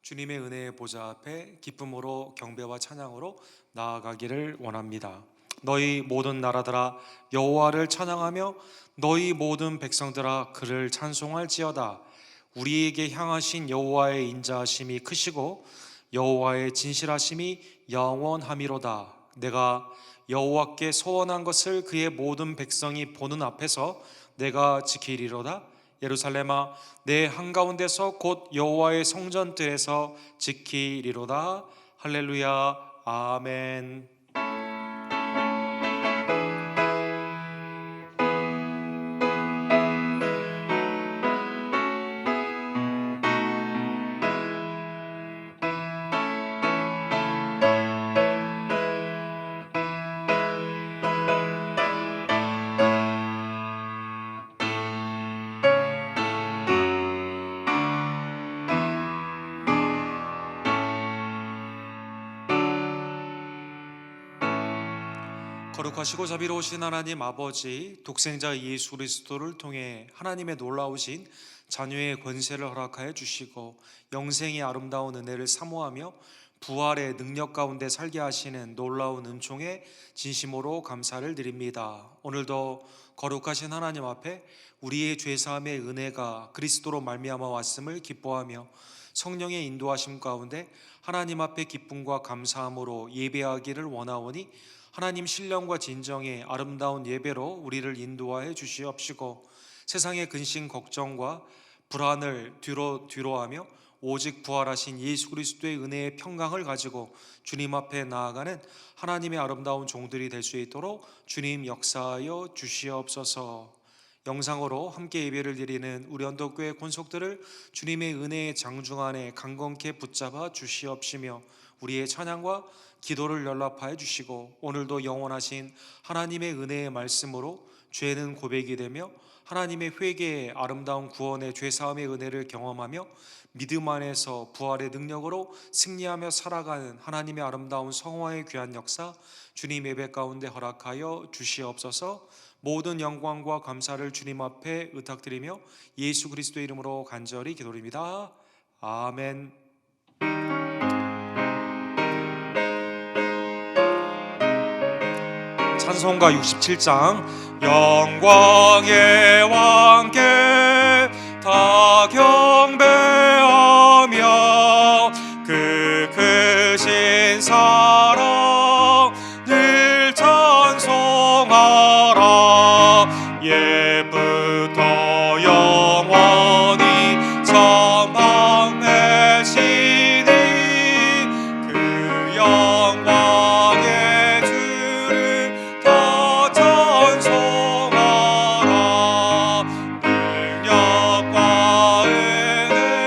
주님의 은혜의 보좌 앞에 기쁨으로 경배와 찬양으로 나아가기를 원합니다. 너희 모든 나라들아 여호와를 찬양하며 너희 모든 백성들아 그를 찬송할지어다. 우리에게 향하신 여호와의 인자하심이 크시고 여호와의 진실하심이 영원하미로다. 내가 여호와께 소원한 것을 그의 모든 백성이 보는 앞에서 내가 지키리로다. 예루살렘아 내 한가운데서 곧 여호와의 성전들에서 지키리로다. 할렐루야. 아멘. 거룩하시고 자비로우신 하나님 아버지, 독생자 예수 그리스도를 통해 하나님의 놀라우신 자녀의 권세를 허락하여 주시고 영생의 아름다운 은혜를 사모하며 부활의 능력 가운데 살게 하시는 놀라운 은총에 진심으로 감사를 드립니다. 오늘도 거룩하신 하나님 앞에 우리의 죄사함의 은혜가 그리스도로 말미암아 왔음을 기뻐하며 성령의 인도하심 가운데 하나님 앞에 기쁨과 감사함으로 예배하기를 원하오니 하나님 신령과 진정의 아름다운 예배로 우리를 인도하여 주시옵시고 세상의 근심 걱정과 불안을 뒤로하며 오직 부활하신 예수 그리스도의 은혜의 평강을 가지고 주님 앞에 나아가는 하나님의 아름다운 종들이 될 수 있도록 주님 역사하여 주시옵소서. 영상으로 함께 예배를 드리는 우리 언덕교회 권속들을 주님의 은혜의 장중 안에 강건케 붙잡아 주시옵시며 우리의 찬양과 기도를 연락하여 주시고 오늘도 영원하신 하나님의 은혜의 말씀으로 죄는 고백이 되며 하나님의 회개의 아름다운 구원의 죄사함의 은혜를 경험하며 믿음 안에서 부활의 능력으로 승리하며 살아가는 하나님의 아름다운 성화의 귀한 역사 주님 예배 가운데 허락하여 주시옵소서. 모든 영광과 감사를 주님 앞에 의탁드리며 예수 그리스도의 이름으로 간절히 기도드립니다. 아멘. 찬송가 67장 영광의 왕께 다 경배하며 그 크신 사랑 늘 찬송하라. 옛부터 영원히 전방되시니 그 영광의 주를 다 찬송하라. 능력과 은혜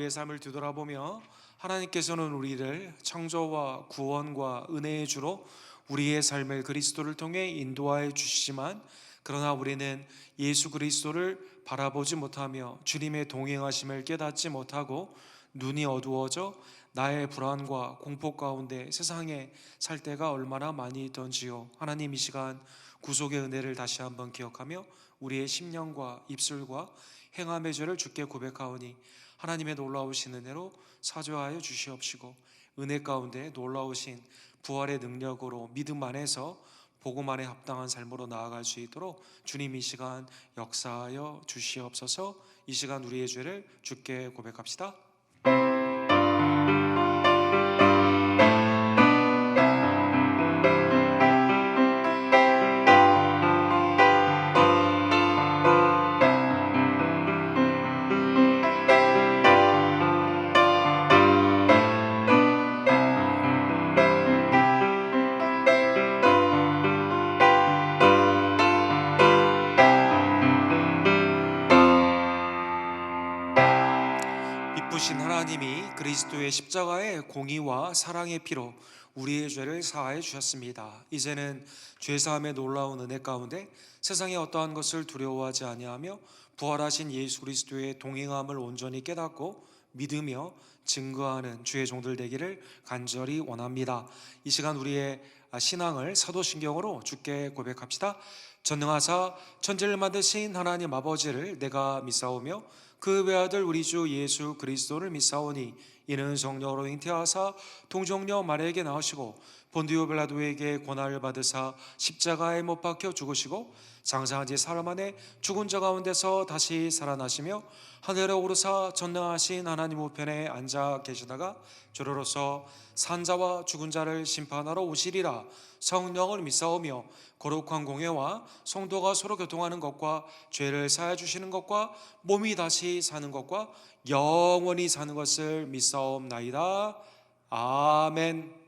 우리의 삶을 뒤돌아보며 하나님께서는 우리를 창조와 구원과 은혜의 주로 우리의 삶을 그리스도를 통해 인도하여 주시지만, 그러나 우리는 예수 그리스도를 바라보지 못하며 주님의 동행하심을 깨닫지 못하고 눈이 어두워져 나의 불안과 공포 가운데 세상에 살 때가 얼마나 많이 있던지요. 하나님, 이 시간 구속의 은혜를 다시 한번 기억하며 우리의 심령과 입술과 행함의 죄를 주께 고백하오니 하나님의 놀라우신 은혜로 사죄하여 주시옵시고, 은혜 가운데 놀라우신 부활의 능력으로 믿음 안에서 복음 안에 합당한 삶으로 나아갈 수 있도록 주님 이 시간 역사하여 주시옵소서. 이 시간 우리의 죄를 주께 고백합시다. 기쁘신 하나님이 그리스도의 십자가의 공의와 사랑의 피로 우리의 죄를 사하여 주셨습니다. 이제는 죄사함의 놀라운 은혜 가운데 세상의 어떠한 것을 두려워하지 아니하며 부활하신 예수 그리스도의 동행함을 온전히 깨닫고 믿으며 증거하는 주의 종들 되기를 간절히 원합니다. 이 시간 우리의 신앙을 사도신경으로 주께 고백합시다. 전능하사 천지를 만드신 하나님 아버지를 내가 믿사오며 그 외아들 우리 주 예수 그리스도를 믿사오니 이는 성령으로 잉태하사 동정녀 마리아에게 나으시고 본디오 빌라도에게 고난을 받으사 십자가에 못 박혀 죽으시고 장사한 지 사흘 만에 죽은 자 가운데서 다시 살아나시며 하늘에 오르사 전능하신 하나님 우편에 앉아 계시다가 주로로서 산자와 죽은 자를 심판하러 오시리라. 성령을 믿사오며 거룩한 공회와 성도가 서로 교통하는 것과 죄를 사하여 주시는 것과 몸이 다시 사는 것과 영원히 사는 것을 믿사옵나이다. 아멘.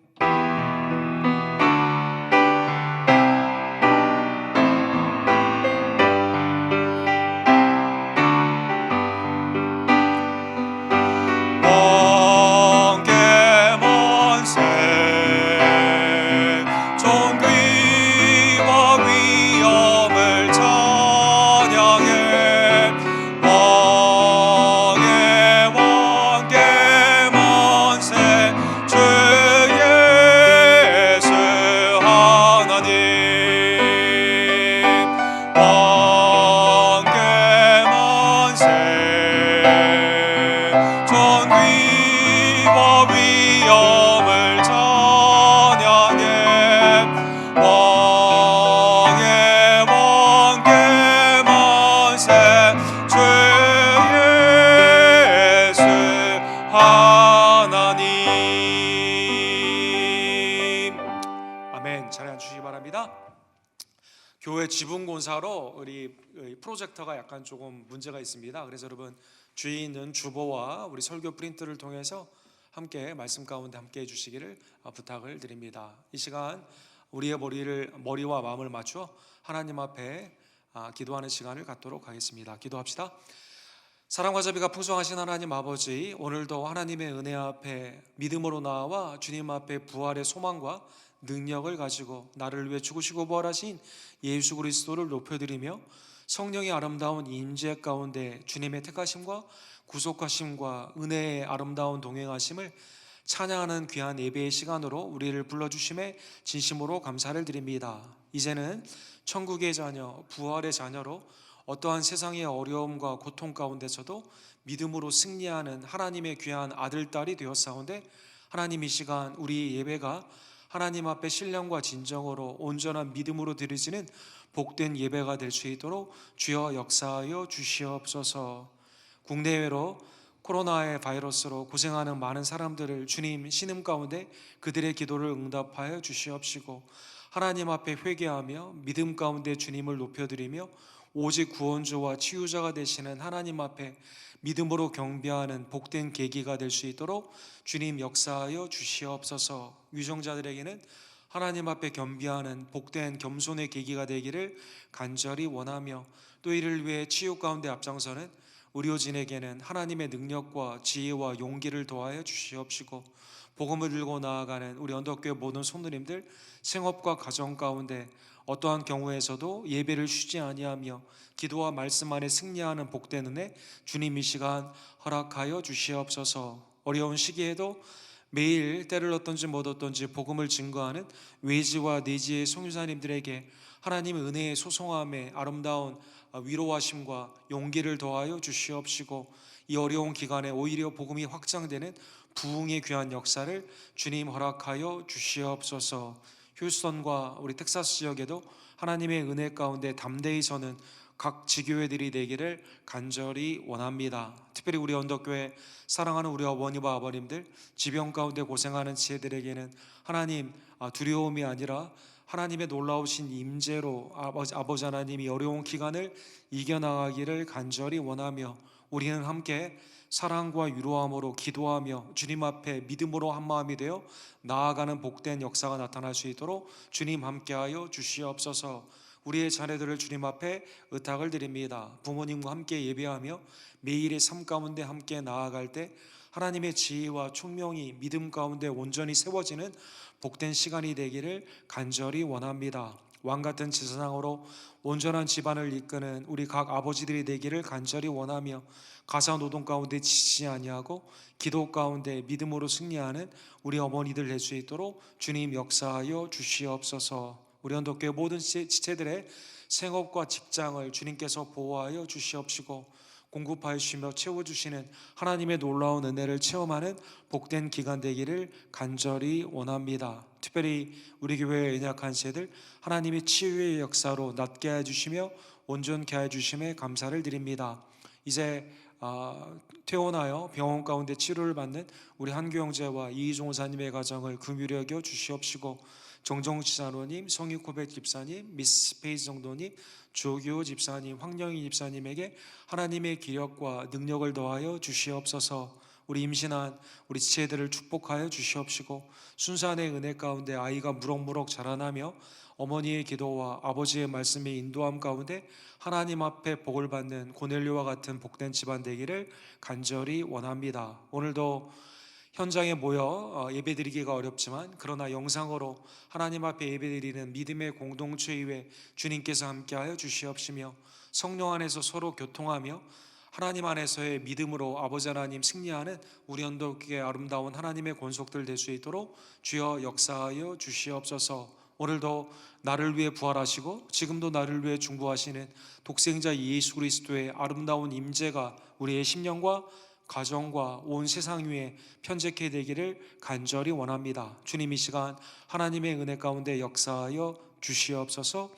교회 지붕 공사로 우리 프로젝터가 약간 조금 문제가 있습니다. 그래서 여러분 주위에 있는 주보와 우리 설교 프린트를 통해서 함께 말씀 가운데 함께 해주시기를 부탁을 드립니다. 이 시간 우리의 머리와 마음을 맞춰 하나님 앞에 기도하는 시간을 갖도록 하겠습니다. 기도합시다. 사랑과 자비가 풍성하신 하나님 아버지, 오늘도 하나님의 은혜 앞에 믿음으로 나와 주님 앞에 부활의 소망과 능력을 가지고 나를 위해 죽으시고 부활하신 예수 그리스도를 높여드리며 성령의 아름다운 임재 가운데 주님의 택하심과 구속하심과 은혜의 아름다운 동행하심을 찬양하는 귀한 예배의 시간으로 우리를 불러주심에 진심으로 감사를 드립니다. 이제는 천국의 자녀, 부활의 자녀로 어떠한 세상의 어려움과 고통 가운데서도 믿음으로 승리하는 하나님의 귀한 아들, 딸이 되었사온데, 하나님 이 시간 우리 예배가 하나님 앞에 신령과 진정으로 온전한 믿음으로 드려지는 복된 예배가 될 수 있도록 주여 역사하여 주시옵소서. 국내외로 코로나의 바이러스로 고생하는 많은 사람들을 주님 신음 가운데 그들의 기도를 응답하여 주시옵시고, 하나님 앞에 회개하며 믿음 가운데 주님을 높여드리며 오직 구원주와 치유자가 되시는 하나님 앞에 믿음으로 경배하는 복된 계기가 될 수 있도록 주님 역사하여 주시옵소서. 유정자들에게는 하나님 앞에 겸비하는 복된 겸손의 계기가 되기를 간절히 원하며, 또 이를 위해 치유 가운데 앞장서는 의료진에게는 하나님의 능력과 지혜와 용기를 더하여 주시옵시고, 복음을 들고 나아가는 우리 언덕교회 모든 성도님들 생업과 가정 가운데 어떠한 경우에서도 예배를 쉬지 아니하며 기도와 말씀 안에 승리하는 복된 은혜 주님 이 시간 허락하여 주시옵소서. 어려운 시기에도 매일 때를 얻든지 못 얻든지 복음을 증거하는 외지와 내지의 선교사님들에게 하나님의 은혜의 소송함에 아름다운 위로하심과 용기를 더하여 주시옵시고, 이 어려운 기간에 오히려 복음이 확장되는 부흥의 귀한 역사를 주님 허락하여 주시옵소서. 휴스턴과 우리 텍사스 지역에도 하나님의 은혜 가운데 담대히 서는 각 지교회들이 되기를 간절히 원합니다. 특별히 우리 언덕교회 사랑하는 우리 어머니와 아버님들, 지병 가운데 고생하는 지혜들에게는 하나님 두려움이 아니라 하나님의 놀라우신 임재로 아버지 하나님이 어려운 기간을 이겨나가기를 간절히 원하며, 우리는 함께 사랑과 위로함으로 기도하며 주님 앞에 믿음으로 한마음이 되어 나아가는 복된 역사가 나타날 수 있도록 주님 함께하여 주시옵소서. 우리의 자녀들을 주님 앞에 의탁을 드립니다. 부모님과 함께 예배하며 매일의 삶 가운데 함께 나아갈 때 하나님의 지혜와 총명이 믿음 가운데 온전히 세워지는 복된 시간이 되기를 간절히 원합니다. 왕같은 제사장으로 온전한 집안을 이끄는 우리 각 아버지들이 되기를 간절히 원하며, 가사 노동 가운데 지치지 아니하고 기도 가운데 믿음으로 승리하는 우리 어머니들 될 수 있도록 주님 역사하여 주시옵소서. 우리 언덕교회 모든 지체들의 생업과 직장을 주님께서 보호하여 주시옵시고, 공급하여 주시며 채워주시는 하나님의 놀라운 은혜를 체험하는 복된 기간 되기를 간절히 원합니다. 특별히 우리 교회의 연약한 세들 하나님의 치유의 역사로 낫게 해주시며 온전케 해주심에 감사를 드립니다. 이제 퇴원하여 병원 가운데 치료를 받는 우리 한규 형제와 이희종 원사님의 가정을 긍휼히 여겨 주시옵시고, 정정치 장로님, 성유코백 집사님, 미스 페이스 정도님, 조규호 집사님, 황영희 집사님에게 하나님의 기력과 능력을 더하여 주시옵소서. 우리 임신한 우리 지체들을 축복하여 주시옵시고, 순산의 은혜 가운데 아이가 무럭무럭 자라나며 어머니의 기도와 아버지의 말씀의 인도함 가운데 하나님 앞에 복을 받는 고넬료와 같은 복된 집안 되기를 간절히 원합니다. 오늘도 현장에 모여 예배드리기가 어렵지만, 그러나 영상으로 하나님 앞에 예배드리는 믿음의 공동체 위에 주님께서 함께하여 주시옵시며, 성령 안에서 서로 교통하며 하나님 안에서의 믿음으로 아버지 하나님 승리하는 우리 언덕의 아름다운 하나님의 권속들 될 수 있도록 주여 역사하여 주시옵소서. 오늘도 나를 위해 부활하시고 지금도 나를 위해 중보하시는 독생자 예수 그리스도의 아름다운 임재가 우리의 심령과 가정과 온 세상 위에 편재케 되기를 간절히 원합니다. 주님 이 시간 하나님의 은혜 가운데 역사하여 주시옵소서.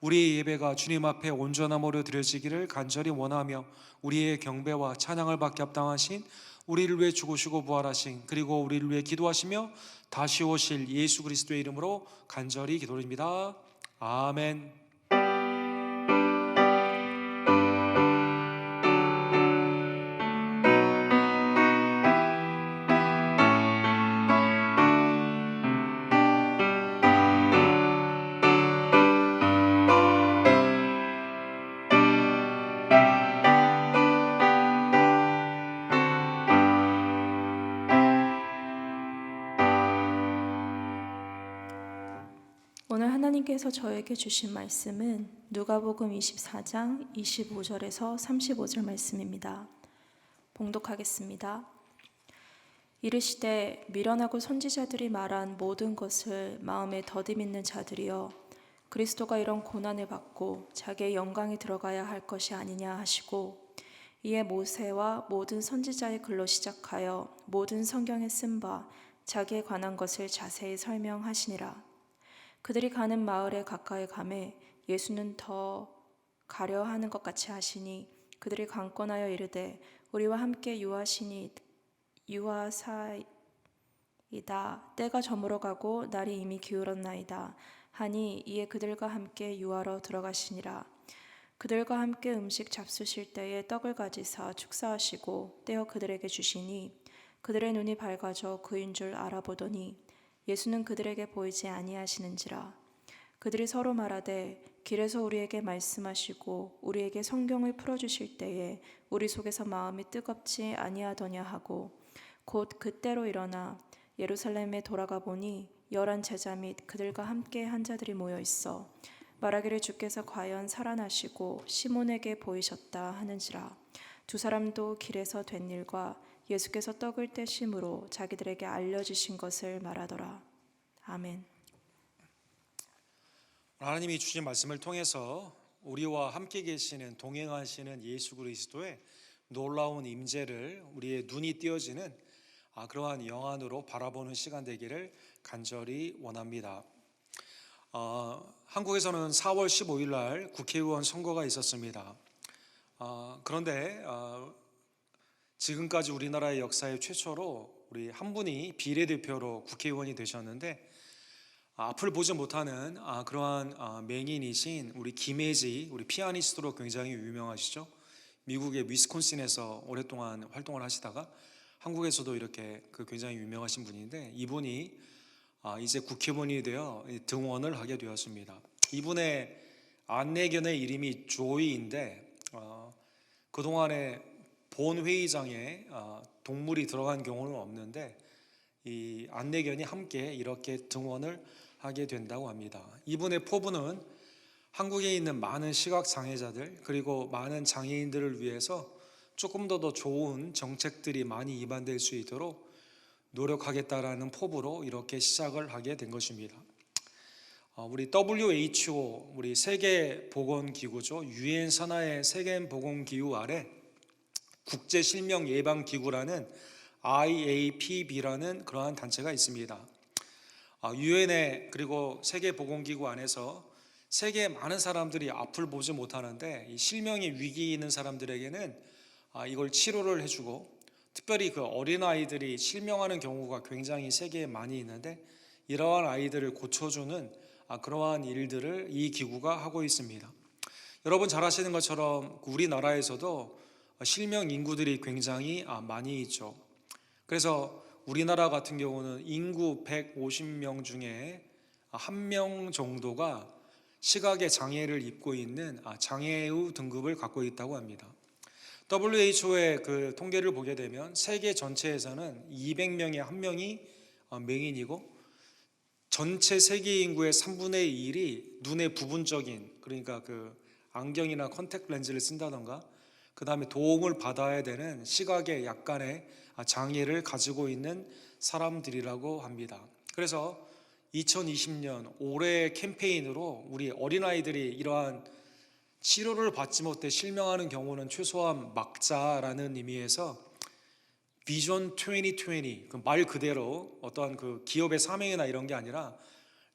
우리의 예배가 주님 앞에 온전함으로 드려지기를 간절히 원하며, 우리의 경배와 찬양을 받게 합당하신 우리를 위해 죽으시고 부활하신, 그리고 우리를 위해 기도하시며 다시 오실 예수 그리스도의 이름으로 간절히 기도드립니다. 아멘. 오늘 하나님께서 저에게 주신 말씀은 누가복음 24장 25절에서 35절 말씀입니다. 봉독하겠습니다. 이르시되 미련하고 선지자들이 말한 모든 것을 마음에 더디 믿는 자들이여, 그리스도가 이런 고난을 받고 자기의 영광에 들어가야 할 것이 아니냐 하시고, 이에 모세와 모든 선지자의 글로 시작하여 모든 성경에 쓴 바 자기에 관한 것을 자세히 설명하시니라. 그들이 가는 마을에 가까이 가매 예수는 더 가려 하는 것 같이 하시니, 그들이 강권하여 이르되 우리와 함께 유하사이다. 때가 저물어 가고 날이 이미 기울었나이다 하니, 이에 그들과 함께 유하러 들어가시니라. 그들과 함께 음식 잡수실 때에 떡을 가지사 축사하시고 떼어 그들에게 주시니, 그들의 눈이 밝아져 그인 줄 알아보더니 예수는 그들에게 보이지 아니하시는지라. 그들이 서로 말하되 길에서 우리에게 말씀하시고 우리에게 성경을 풀어주실 때에 우리 속에서 마음이 뜨겁지 아니하더냐 하고 곧 그때로 일어나 예루살렘에 돌아가 보니 열한 제자 및 그들과 함께 한 자들이 모여 있어 말하기를 주께서 과연 살아나시고 시몬에게 보이셨다 하는지라. 두 사람도 길에서 된 일과 예수께서 떡을 떼심으로 자기들에게 알려주신 것을 말하더라. 아멘. 하나님이 주신 말씀을 통해서 우리와 함께 계시는 동행하시는 예수 그리스도의 놀라운 임재를 우리의 눈이 띄어지는 그러한 영안으로 바라보는 시간 되기를 간절히 원합니다. 한국에서는 4월 15일 날 국회의원 선거가 있었습니다. 그런데 지금까지 우리나라의 역사의 최초로 우리 한 분이 비례대표로 국회의원이 되셨는데 앞을 보지 못하는 그러한 맹인이신 우리 김혜지, 우리 피아니스트로 굉장히 유명하시죠. 미국의 위스콘신에서 오랫동안 활동을 하시다가 한국에서도 이렇게 굉장히 유명하신 분인데 이분이 이제 국회의원이 되어 등원을 하게 되었습니다. 이분의 안내견의 이름이 조이인데 그동안에 본회의장에 동물이 들어간 경우는 없는데 이 안내견이 함께 이렇게 등원을 하게 된다고 합니다. 이분의 포부는 한국에 있는 많은 시각장애자들 그리고 많은 장애인들을 위해서 조금 더 좋은 정책들이 많이 입안될 수 있도록 노력하겠다라는 포부로 이렇게 시작을 하게 된 것입니다. 우리 WHO, 우리 세계보건기구죠. 유엔 산하의 세계보건기구 아래 국제실명예방기구라는 IAPB라는 그러한 단체가 있습니다. 유엔에 그리고 세계보건기구 안에서 세계의 많은 사람들이 앞을 보지 못하는데 이 실명의 위기에 있는 사람들에게는 이걸 치료를 해주고 특별히 그 어린아이들이 실명하는 경우가 굉장히 세계에 많이 있는데 이러한 아이들을 고쳐주는 그러한 일들을 이 기구가 하고 있습니다. 여러분 잘 아시는 것처럼 우리나라에서도 실명 인구들이 굉장히 많이 있죠. 그래서 우리나라 같은 경우는 인구 150명 중에 1명 정도가 시각의 장애를 입고 있는 장애의 등급을 갖고 있다고 합니다. WHO의 그 통계를 보게 되면 세계 전체에서는 200명에 1명이 맹인이고 전체 세계 인구의 3분의 1이 눈의 부분적인 그러니까 그 안경이나 컨택 렌즈를 쓴다던가 그 다음에 도움을 받아야 되는 시각에 약간의 장애를 가지고 있는 사람들이라고 합니다. 그래서 2020년 올해의 캠페인으로 우리 어린아이들이 이러한 치료를 받지 못해 실명하는 경우는 최소한 막자라는 의미에서 비전 2020, 그 말 그대로 어떠한 그 기업의 사명이나 이런 게 아니라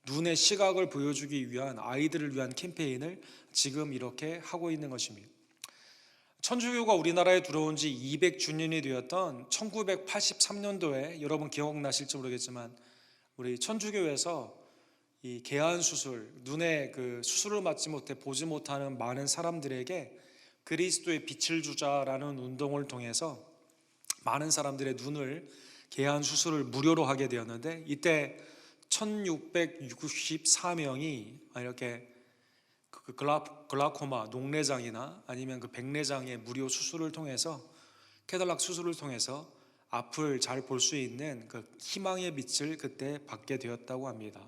눈의 시각을 보여주기 위한 아이들을 위한 캠페인을 지금 이렇게 하고 있는 것입니다. 천주교가 우리나라에 들어온 지 200주년이 되었던 1983년도에 여러분 기억나실지 모르겠지만 우리 천주교에서 이 개안 수술, 눈에 그 수술을 받지 못해 보지 못하는 많은 사람들에게 그리스도의 빛을 주자라는 운동을 통해서 많은 사람들의 눈을 개안 수술을 무료로 하게 되었는데 이때 1664명이 이렇게 그 글라코마, 녹내장이나 아니면 그 백내장의 무료 수술을 통해서 캐tarakt 수술을 통해서 앞을 잘 볼 수 있는 그 희망의 빛을 그때 받게 되었다고 합니다.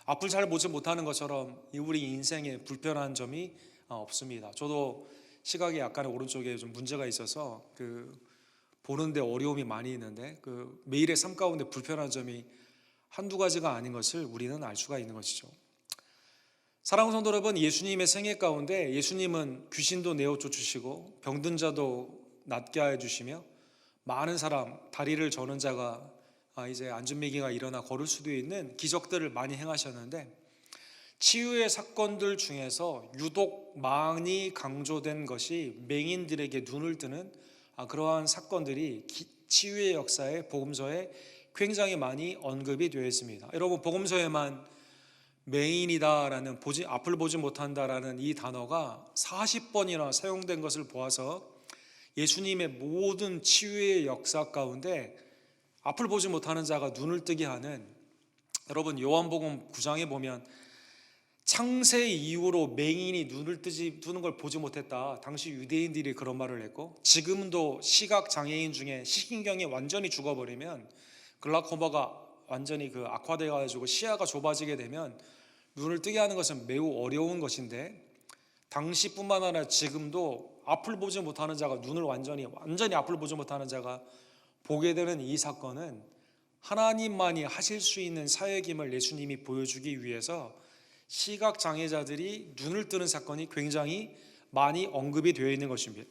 앞을 잘 보지 못하는 것처럼 우리 인생에 불편한 점이 없습니다. 저도 시각이 약간의 오른쪽에 좀 문제가 있어서 그 보는데 어려움이 많이 있는데 그 매일의 삶 가운데 불편한 점이 한두 가지가 아닌 것을 우리는 알 수가 있는 것이죠. 사랑하는 성도 여러분, 예수님의 생애 가운데 예수님은 귀신도 내어 쫓으시고 병든 자도 낫게 해 주시며 많은 사람, 다리를 저는 자가 이제 안전매기가 일어나 걸을 수도 있는 기적들을 많이 행하셨는데 치유의 사건들 중에서 유독 많이 강조된 것이 맹인들에게 눈을 뜨는 그러한 사건들이 치유의 역사의 복음서에 굉장히 많이 언급이 되어 있습니다. 여러분 복음서에만 맹인이다라는 앞을 보지 못한다라는 이 단어가 40번이나 사용된 것을 보아서 예수님의 모든 치유의 역사 가운데 앞을 보지 못하는 자가 눈을 뜨게 하는 여러분 요한복음 9장에 보면 창세 이후로 맹인이 눈을 뜨는 걸 보지 못했다. 당시 유대인들이 그런 말을 했고, 지금도 시각 장애인 중에 시신경이 완전히 죽어버리면, 글라코마가 완전히 악화돼 가지고 시야가 좁아지게 되면 눈을 뜨게 하는 것은 매우 어려운 것인데, 당시뿐만 아니라 지금도 앞을 보지 못하는 자가, 눈을 완전히 앞을 보지 못하는 자가 보게 되는 이 사건은 하나님만이 하실 수 있는 사역임을 예수님이 보여주기 위해서 시각 장애자들이 눈을 뜨는 사건이 굉장히 많이 언급이 되어 있는 것입니다.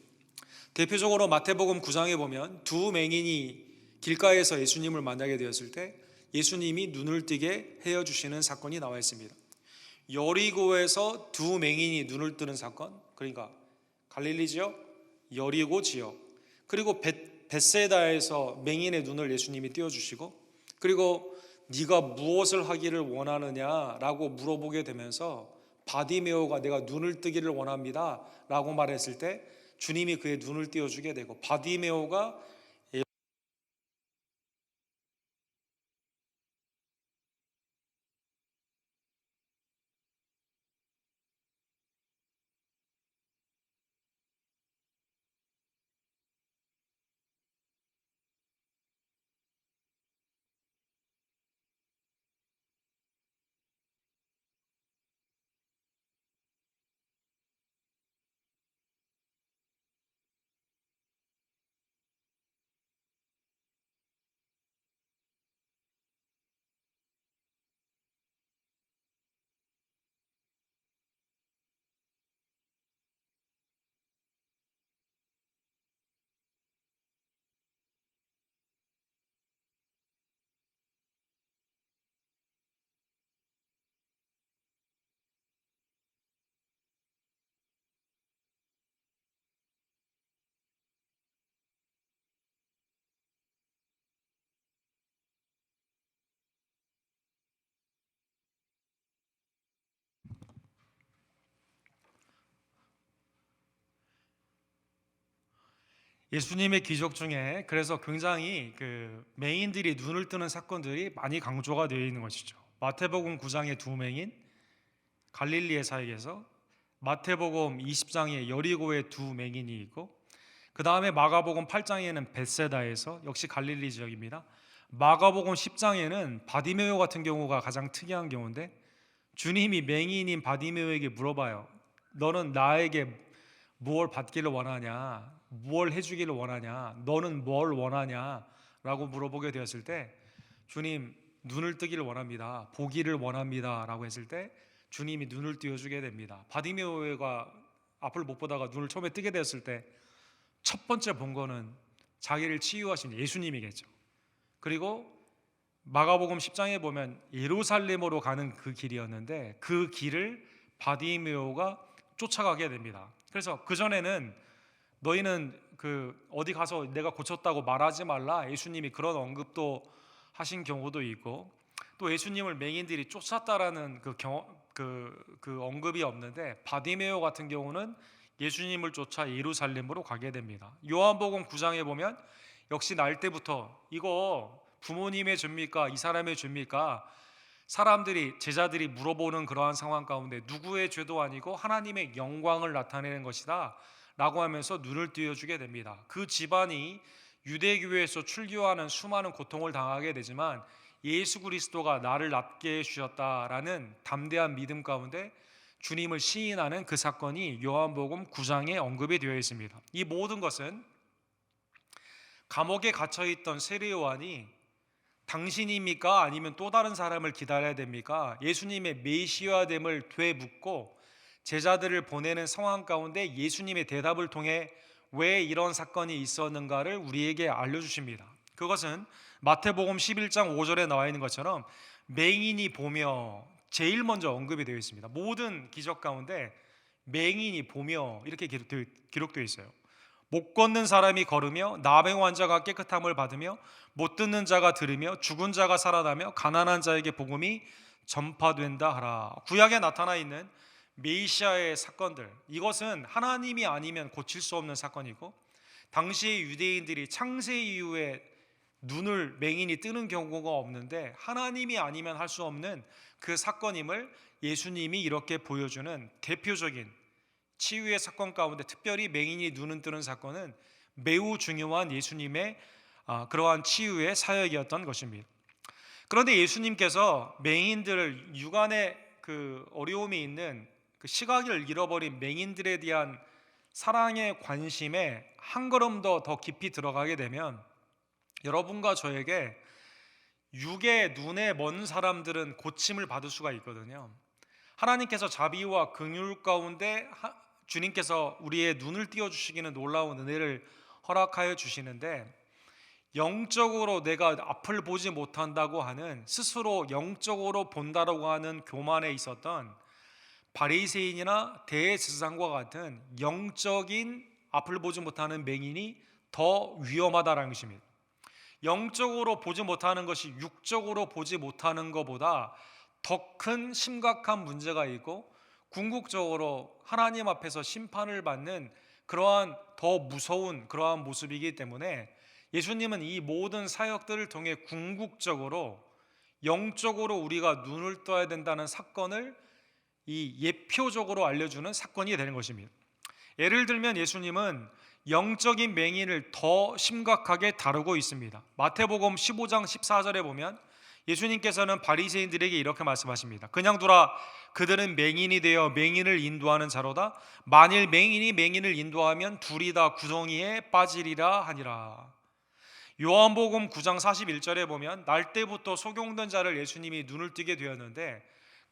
대표적으로 마태복음 9장에 보면 두 맹인이 길가에서 예수님을 만나게 되었을 때 예수님이 눈을 뜨게 해 주시는 사건이 나와 있습니다. 여리고에서 두 맹인이 눈을 뜨는 사건, 그러니까 갈릴리 지역, 여리고 지역, 그리고 벳세다에서 맹인의 눈을 예수님이 띄워주시고, 그리고 네가 무엇을 하기를 원하느냐라고 물어보게 되면서 바디메오가 내가 눈을 뜨기를 원합니다 라고 말했을 때 주님이 그의 눈을 띄워주게 되고, 바디메오가 예수님의 기적 중에 그래서 굉장히 맹인들이 눈을 뜨는 사건들이 많이 강조가 되어 있는 것이죠. 마태복음 9장의 두 맹인, 갈릴리의 사역에서 마태복음 20장에 여리고의 두 맹인이 있고, 그 다음에 마가복음 8장에는 벳세다에서 역시 갈릴리 지역입니다. 마가복음 10장에는 바디메오 같은 경우가 가장 특이한 경우인데, 주님이 맹인인 바디메오에게 물어봐요. 너는 나에게 무엇을 받기를 원하냐? 무엇을 해주기를 원하냐? 너는 뭘 원하냐? 라고 물어보게 되었을 때 주님, 눈을 뜨기를 원합니다. 보기를 원합니다. 라고 했을 때 주님이 눈을 띄워주게 됩니다. 바디메오가 앞을 못 보다가 눈을 처음에 뜨게 되었을 때 첫 번째 본 거는 자기를 치유하신 예수님이겠죠. 그리고 마가복음 10장에 보면 예루살렘으로 가는 그 길이었는데 그 길을 바디메오가 쫓아가게 됩니다. 그래서 그전에는 너희는 어디 가서 내가 고쳤다고 말하지 말라, 예수님이 그런 언급도 하신 경우도 있고, 또 예수님을 맹인들이 쫓았다라는 그 언급이 없는데, 바디메오 같은 경우는 예수님을 쫓아 예루살렘으로 가게 됩니다. 요한복음 9장에 보면 역시 날 때부터 이거 부모님의 죄입니까? 이 사람의 죄입니까? 제자들이 물어보는 그러한 상황 가운데 누구의 죄도 아니고 하나님의 영광을 나타내는 것이다 라고 하면서 눈을 띄워주게 됩니다. 그 집안이 유대교회에서 출교하는 수많은 고통을 당하게 되지만 예수 그리스도가 나를 낫게 해주셨다라는 담대한 믿음 가운데 주님을 시인하는 그 사건이 요한복음 9장에 언급이 되어 있습니다. 이 모든 것은 감옥에 갇혀있던 세례 요한이 당신입니까? 아니면 또 다른 사람을 기다려야 됩니까? 예수님의 메시아됨을 되묻고 제자들을 보내는 상황 가운데 예수님의 대답을 통해 왜 이런 사건이 있었는가를 우리에게 알려주십니다. 그것은 마태복음 11장 5절에 나와 있는 것처럼 맹인이 보며 제일 먼저 언급이 되어 있습니다. 모든 기적 가운데 맹인이 보며 이렇게 기록되어 있어요. 못 걷는 사람이 걸으며 나병 환자가 깨끗함을 받으며 못 듣는 자가 들으며 죽은 자가 살아나며 가난한 자에게 복음이 전파된다 하라. 구약에 나타나 있는 메시아의 사건들, 이것은 하나님이 아니면 고칠 수 없는 사건이고 당시의 유대인들이 창세 이후에 눈을 맹인이 뜨는 경우가 없는데 하나님이 아니면 할 수 없는 그 사건임을 예수님이 이렇게 보여주는 대표적인 치유의 사건 가운데, 특별히 맹인이 눈을 뜨는 사건은 매우 중요한 예수님의 그러한 치유의 사역이었던 것입니다. 그런데 예수님께서 맹인들을, 육안에 그 어려움이 있는 그 시각을 잃어버린 맹인들에 대한 사랑의 관심에 한 걸음 더 깊이 들어가게 되면 여러분과 저에게 육의 눈에 먼 사람들은 고침을 받을 수가 있거든요. 하나님께서 자비와 긍휼 가운데 주님께서 우리의 눈을 띄워주시기는 놀라운 은혜를 허락하여 주시는데, 영적으로 내가 앞을 보지 못한다고 하는, 스스로 영적으로 본다라고 하는 교만에 있었던 바리새인이나 대제사장과 같은 영적인 앞을 보지 못하는 맹인이 더 위험하다라는 것입니다. 영적으로 보지 못하는 것이 육적으로 보지 못하는 것보다 더 큰 심각한 문제가 있고, 궁극적으로 하나님 앞에서 심판을 받는 그러한 더 무서운 그러한 모습이기 때문에 예수님은 이 모든 사역들을 통해 궁극적으로 영적으로 우리가 눈을 떠야 된다는 사건을 이 예표적으로 알려주는 사건이 되는 것입니다. 예를 들면 예수님은 영적인 맹인을 더 심각하게 다루고 있습니다. 마태복음 15장 14절에 보면 예수님께서는 바리새인들에게 이렇게 말씀하십니다. 그냥 두라, 그들은 맹인이 되어 맹인을 인도하는 자로다. 만일 맹인이 맹인을 인도하면 둘이 다 구덩이에 빠지리라 하니라. 요한복음 9장 41절에 보면 날 때부터 소경된 자를 예수님이 눈을 뜨게 되었는데,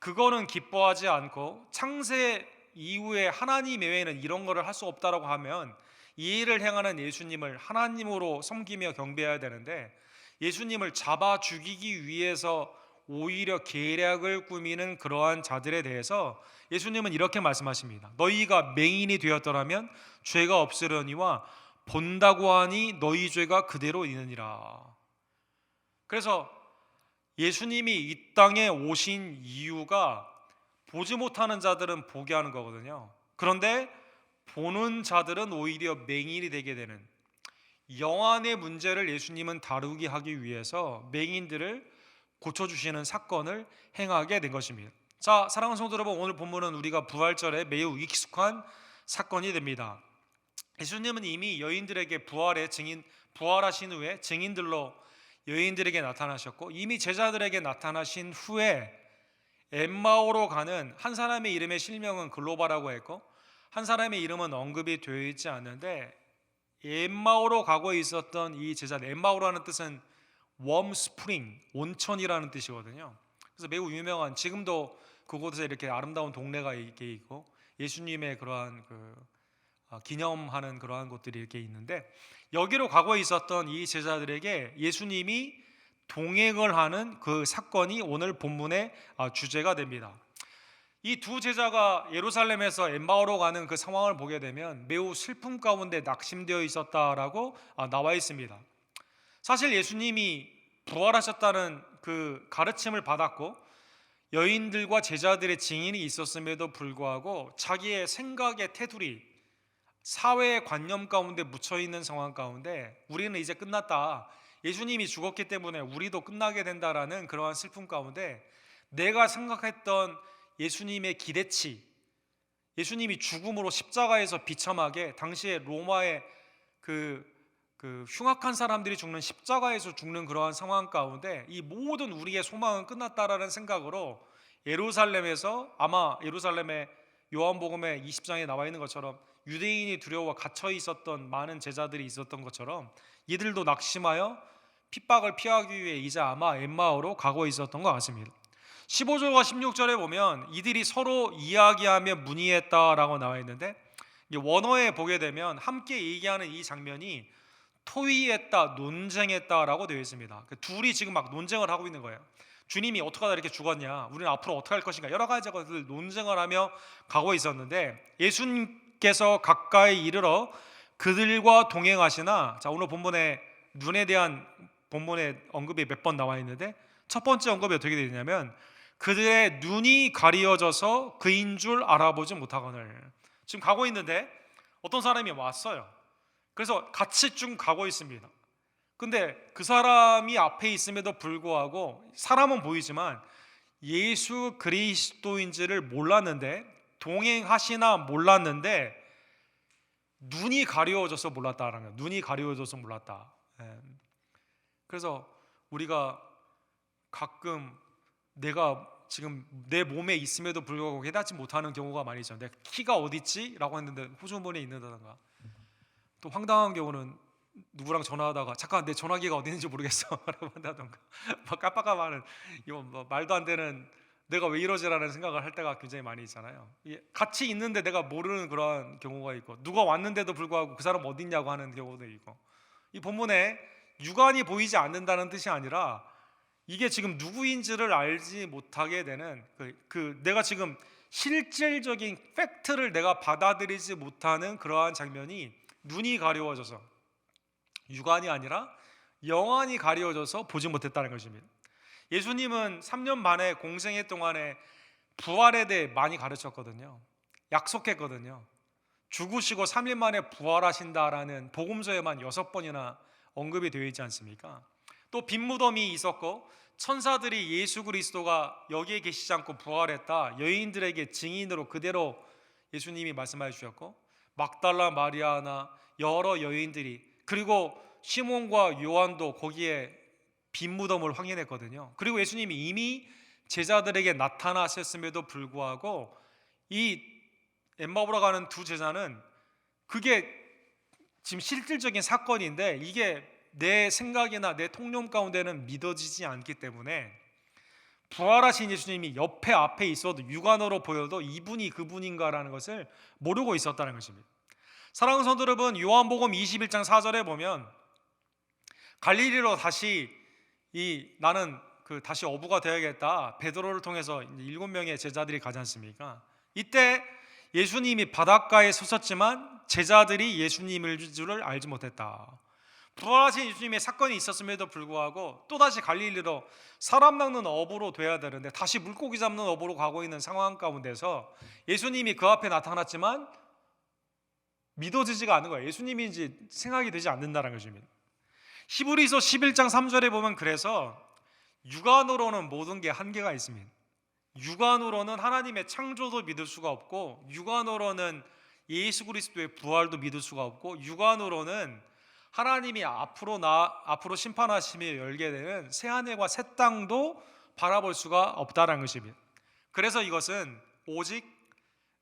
그거는 기뻐하지 않고 창세 이후에 하나님 외에는 이런 거를 할 수 없다라고 하면 이 일을 행하는 예수님을 하나님으로 섬기며 경배해야 되는데, 예수님을 잡아 죽이기 위해서 오히려 계략을 꾸미는 그러한 자들에 대해서 예수님은 이렇게 말씀하십니다. 너희가 맹인이 되었더라면 죄가 없으려니와 본다고 하니 너희 죄가 그대로 있느니라. 그래서 예수님이 이 땅에 오신 이유가 보지 못하는 자들은 보게 하는 거거든요. 그런데 보는 자들은 오히려 맹인이 되게 되는 영안의 문제를 예수님은 다루게 하기 위해서 맹인들을 고쳐주시는 사건을 행하게 된 것입니다. 자, 사랑하는 성도 여러분, 오늘 본문은 우리가 부활절에 매우 익숙한 사건이 됩니다. 예수님은 이미 여인들에게 부활하신 후에 증인들로 여인들에게 나타나셨고, 이미 제자들에게 나타나신 후에 엠마오로 가는 한 사람의 이름의 실명은 글로바라고 했고, 한 사람의 이름은 언급이 되어 있지 않는데, 엠마오로 가고 있었던 이 제자들, 엠마오라는 뜻은 웜스프링, 온천이라는 뜻이거든요. 그래서 매우 유명한, 지금도 그곳에 이렇게 아름다운 동네가 이렇게 있고 예수님의 그러한 기념하는 그러한 곳들이 이렇게 있는데, 여기로 가고 있었던 이 제자들에게 예수님이 동행을 하는 그 사건이 오늘 본문의 주제가 됩니다. 이 두 제자가 예루살렘에서 엠마오로 가는 그 상황을 보게 되면 매우 슬픔 가운데 낙심되어 있었다라고 나와 있습니다. 사실 예수님이 부활하셨다는 그 가르침을 받았고 여인들과 제자들의 증인이 있었음에도 불구하고 자기의 생각의 테두리, 사회의 관념 가운데 묻혀있는 상황 가운데 우리는 이제 끝났다, 예수님이 죽었기 때문에 우리도 끝나게 된다라는 그러한 슬픔 가운데 내가 생각했던 예수님의 기대치, 예수님이 죽음으로 십자가에서 비참하게, 당시에 로마의 그 흉악한 사람들이 죽는 십자가에서 죽는 그러한 상황 가운데 이 모든 우리의 소망은 끝났다라는 생각으로 예루살렘에서, 아마 예루살렘의 요한복음의 20장에 나와 있는 것처럼 유대인이 두려워 갇혀 있었던 많은 제자들이 있었던 것처럼 이들도 낙심하여 핍박을 피하기 위해 이제 아마 엠마오로 가고 있었던 것 같습니다. 15절과 16절에 보면 이들이 서로 이야기하며 문의했다라고 나와 있는데, 원어에 보게 되면 함께 얘기하는 이 장면이 토의했다, 논쟁했다라고 되어 있습니다. 둘이 지금 막 논쟁을 하고 있는 거예요. 주님이 어떻게 하다 이렇게 죽었냐, 우리는 앞으로 어떻게 할 것인가, 여러 가지 것들 논쟁을 하며 가고 있었는데, 예수님께서 가까이 이르러 그들과 동행하시나, 자, 오늘 본문에 눈에 대한 본문에 언급이 몇 번 나와 있는데, 첫 번째 언급이 어떻게 되냐면 그들의 눈이 가리어져서 그인 줄 알아보지 못하거늘. 지금 가고 있는데 어떤 사람이 왔어요. 그래서 같이 쭉 가고 있습니다. 근데 그 사람이 앞에 있음에도 불구하고 사람은 보이지만 예수 그리스도인지를 몰랐는데, 동행하시나 몰랐는데 눈이 가려워져서 몰랐다라는 거예요. 눈이 가려워져서 몰랐다. 그래서 우리가 가끔 내가 지금 내 몸에 있음에도 불구하고 깨닫지 못하는 경우가 많이 있죠. 내 키가 어디 있지? 라고 했는데 호주머니에 있는다던가, 또 황당한 경우는 누구랑 전화하다가 잠깐 내 전화기가 어디 있는지 모르겠어 라고 한다던가, 막 깜빡하면 이거 뭐 말도 안 되는, 내가 왜 이러지라는 생각을 할 때가 굉장히 많이 있잖아요. 같이 있는데 내가 모르는 그런 경우가 있고, 누가 왔는데도 불구하고 그 사람 어디 있냐고 하는 경우도 있고. 이 본문에 육안이 보이지 않는다는 뜻이 아니라 이게 지금 누구인지를 알지 못하게 되는 내가 지금 실질적인 팩트를 내가 받아들이지 못하는 그러한 장면이, 눈이 가려워져서, 육안이 아니라 영안이 가려워져서 보지 못했다는 것입니다. 예수님은 3년 반의 공생애 동안에 부활에 대해 많이 가르쳤거든요. 약속했거든요. 죽으시고 3일 만에 부활하신다라는 복음서에만 6번이나 언급이 되어 있지 않습니까? 또 빈 무덤이 있었고 천사들이 예수 그리스도가 여기에 계시지 않고 부활했다, 여인들에게 증인으로 그대로 예수님이 말씀해 주셨고, 막달라 마리아나 여러 여인들이, 그리고 시몬과 요한도 거기에 빈 무덤을 확인했거든요. 그리고 예수님이 이미 제자들에게 나타나셨음에도 불구하고 이 엠마오로 가는 두 제자는, 그게 지금 실질적인 사건인데 이게 내 생각이나 내 통념 가운데는 믿어지지 않기 때문에 부활하신 예수님이 옆에 앞에 있어도, 육안으로 보여도 이분이 그분인가라는 것을 모르고 있었다는 것입니다. 사랑하는 성도 여러분, 요한복음 21장 4절에 보면 갈릴리로 다시 나는 다시 어부가 되어야겠다, 베드로를 통해서 7명의 제자들이 가지 않습니까? 이때 예수님이 바닷가에 서셨지만 제자들이 예수님일 줄을 알지 못했다. 부활하신 예수님의 사건이 있었음에도 불구하고 또다시 갈릴리로 사람 낚는 어부로 돼야 되는데 다시 물고기 잡는 어부로 가고 있는 상황 가운데서 예수님이 그 앞에 나타났지만 믿어지지가 않는 거예요. 예수님인지 생각이 되지 않는다는 것입니다. 히브리서 11장 3절에 보면, 그래서 육안으로는 모든 게 한계가 있습니다. 육안으로는 하나님의 창조도 믿을 수가 없고, 육안으로는 예수 그리스도의 부활도 믿을 수가 없고, 육안으로는 하나님이 앞으로 심판하심이 열게 되는 새하늘과 새 땅도 바라볼 수가 없다는 것입니다. 그래서 이것은 오직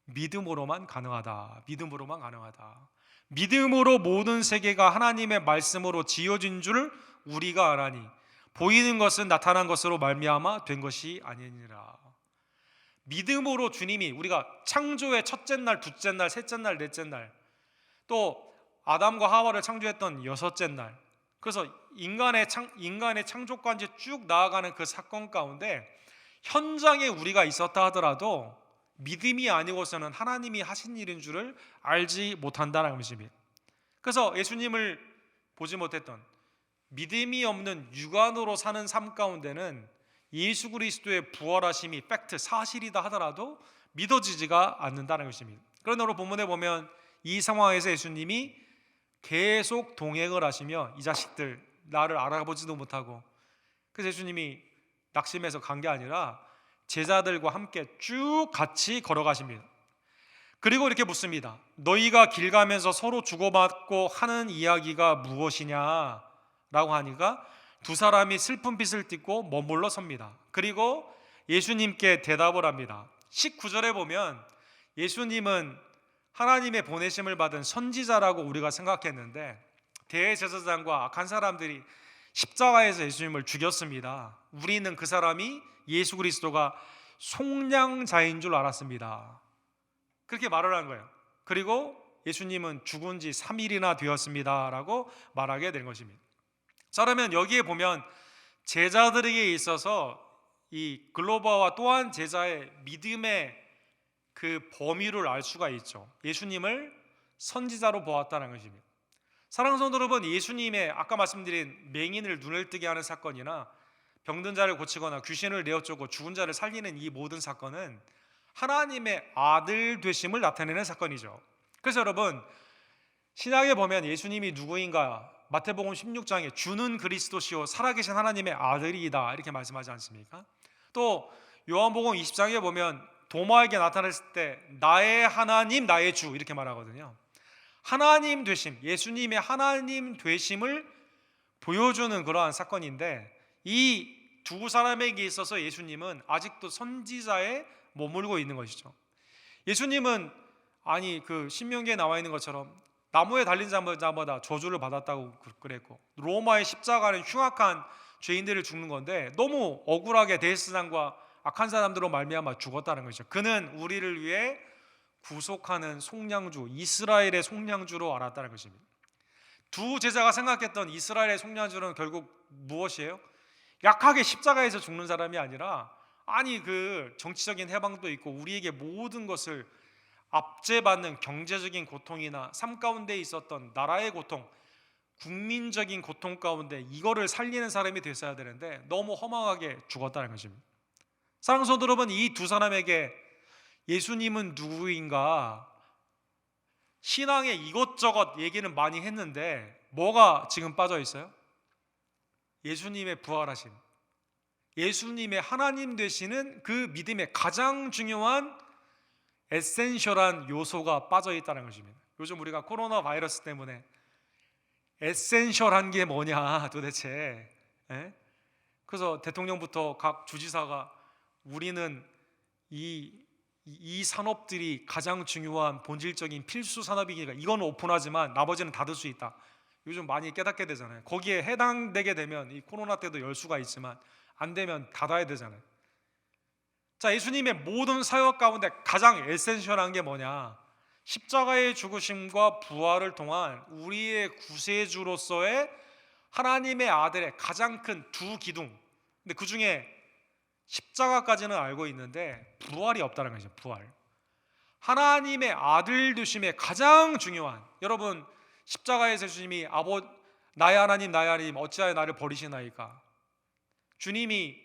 믿음으로만 가능하다. 믿음으로만 가능하다. 믿음으로 모든 세계가 하나님의 말씀으로 지어진 줄 우리가 아나니 보이는 것은 나타난 것으로 말미암아 된 것이 아니니라. 믿음으로 주님이, 우리가 창조의 첫째 날, 둘째 날, 셋째 날, 넷째 날, 또 아담과 하와를 창조했던 여섯째 날, 그래서 인간의 창조까지 쭉 나아가는 그 사건 가운데 현장에 우리가 있었다 하더라도 믿음이 아니고서는 하나님이 하신 일인 줄을 알지 못한다는 것입니다. 그래서 예수님을 보지 못했던, 믿음이 없는 육안으로 사는 삶 가운데는 예수 그리스도의 부활하심이 팩트, 사실이다 하더라도 믿어지지가 않는다는 것입니다. 그러나 오늘 본문에 보면 이 상황에서 예수님이 계속 동행을 하시며, 이 자식들 나를 알아보지도 못하고, 그래서 예수님이 낙심해서 간 게 아니라 제자들과 함께 쭉 같이 걸어가십니다. 그리고 이렇게 묻습니다. 너희가 길 가면서 서로 주고받고 하는 이야기가 무엇이냐 라고 하니까 두 사람이 슬픈 빛을 띠고 머물러 섭니다. 그리고 예수님께 대답을 합니다. 19절에 보면 예수님은 하나님의 보내심을 받은 선지자라고 우리가 생각했는데 대제사장과 악한 사람들이 십자가에서 예수님을 죽였습니다. 우리는 그 사람이 예수 그리스도가 속량자인 줄 알았습니다. 그렇게 말을 한 거예요. 그리고 예수님은 죽은 지 3일이나 되었습니다 라고 말하게 된 것입니다. 자, 그러면 여기에 보면 제자들에게 있어서 이 글로바와 또한 제자의 믿음의 그 범위를 알 수가 있죠. 예수님을 선지자로 보았다는 것입니다. 사랑하는 성도 여러분, 예수님의 아까 말씀드린 맹인을 눈을 뜨게 하는 사건이나 병든 자를 고치거나 귀신을 내어쫓고 죽은 자를 살리는 이 모든 사건은 하나님의 아들 되심을 나타내는 사건이죠. 그래서 여러분, 신약에 보면 예수님이 누구인가 마태복음 16장에 주는 그리스도시요 살아계신 하나님의 아들이다 이렇게 말씀하지 않습니까? 또 요한복음 20장에 보면 도마에게 나타났을 때 나의 하나님 나의 주 이렇게 말하거든요. 하나님 되심, 예수님의 하나님 되심을 보여주는 그러한 사건인데, 이 두 사람에게 있어서 예수님은 아직도 선지자에 머물고 있는 것이죠. 예수님은 그 신명기에 나와 있는 것처럼 나무에 달린 자마다 저주를 받았다고 그랬고, 로마의 십자가는 흉악한 죄인들을 죽는 건데 너무 억울하게 대제사장과 악한 사람들로 말미암아 죽었다는 것이죠. 그는 우리를 위해 구속하는 속량주, 이스라엘의 속량주로 알았다는 것입니다. 두 제자가 생각했던 이스라엘의 속량주는 결국 무엇이에요? 약하게 십자가에서 죽는 사람이 아니라 그 정치적인 해방도 있고 우리에게 모든 것을 압제받는 경제적인 고통이나 삶 가운데 있었던 나라의 고통, 국민적인 고통 가운데 이거를 살리는 사람이 됐어야 되는데 너무 허망하게 죽었다는 것입니다. 사랑하는 성도 여러분, 이 두 사람에게 예수님은 누구인가 신앙에 이것저것 얘기는 많이 했는데 뭐가 지금 빠져 있어요? 예수님의 부활하심, 예수님의 하나님 되시는 그 믿음의 가장 중요한 에센셜한 요소가 빠져 있다는 것입니다. 요즘 우리가 코로나 바이러스 때문에 에센셜한 게 뭐냐 도대체, 그래서 대통령부터 각 주지사가 우리는 이 산업들이 가장 중요한 본질적인 필수 산업이니까 이건 오픈하지만 나머지는 닫을 수 있다. 요즘 많이 깨닫게 되잖아요. 거기에 해당되게 되면 이 코로나 때도 열 수가 있지만 안 되면 닫아야 되잖아요. 자, 예수님의 모든 사역 가운데 가장 에센셜한 게 뭐냐? 십자가의 죽으심과 부활을 통한 우리의 구세주로서의 하나님의 아들의 가장 큰 두 기둥. 근데 그 중에 십자가까지는 알고 있는데 부활이 없다는 거죠. 부활. 하나님의 아들 되심의 가장 중요한, 여러분 십자가에서 주님이 나의 하나님 어찌하여 나를 버리시나이까, 주님이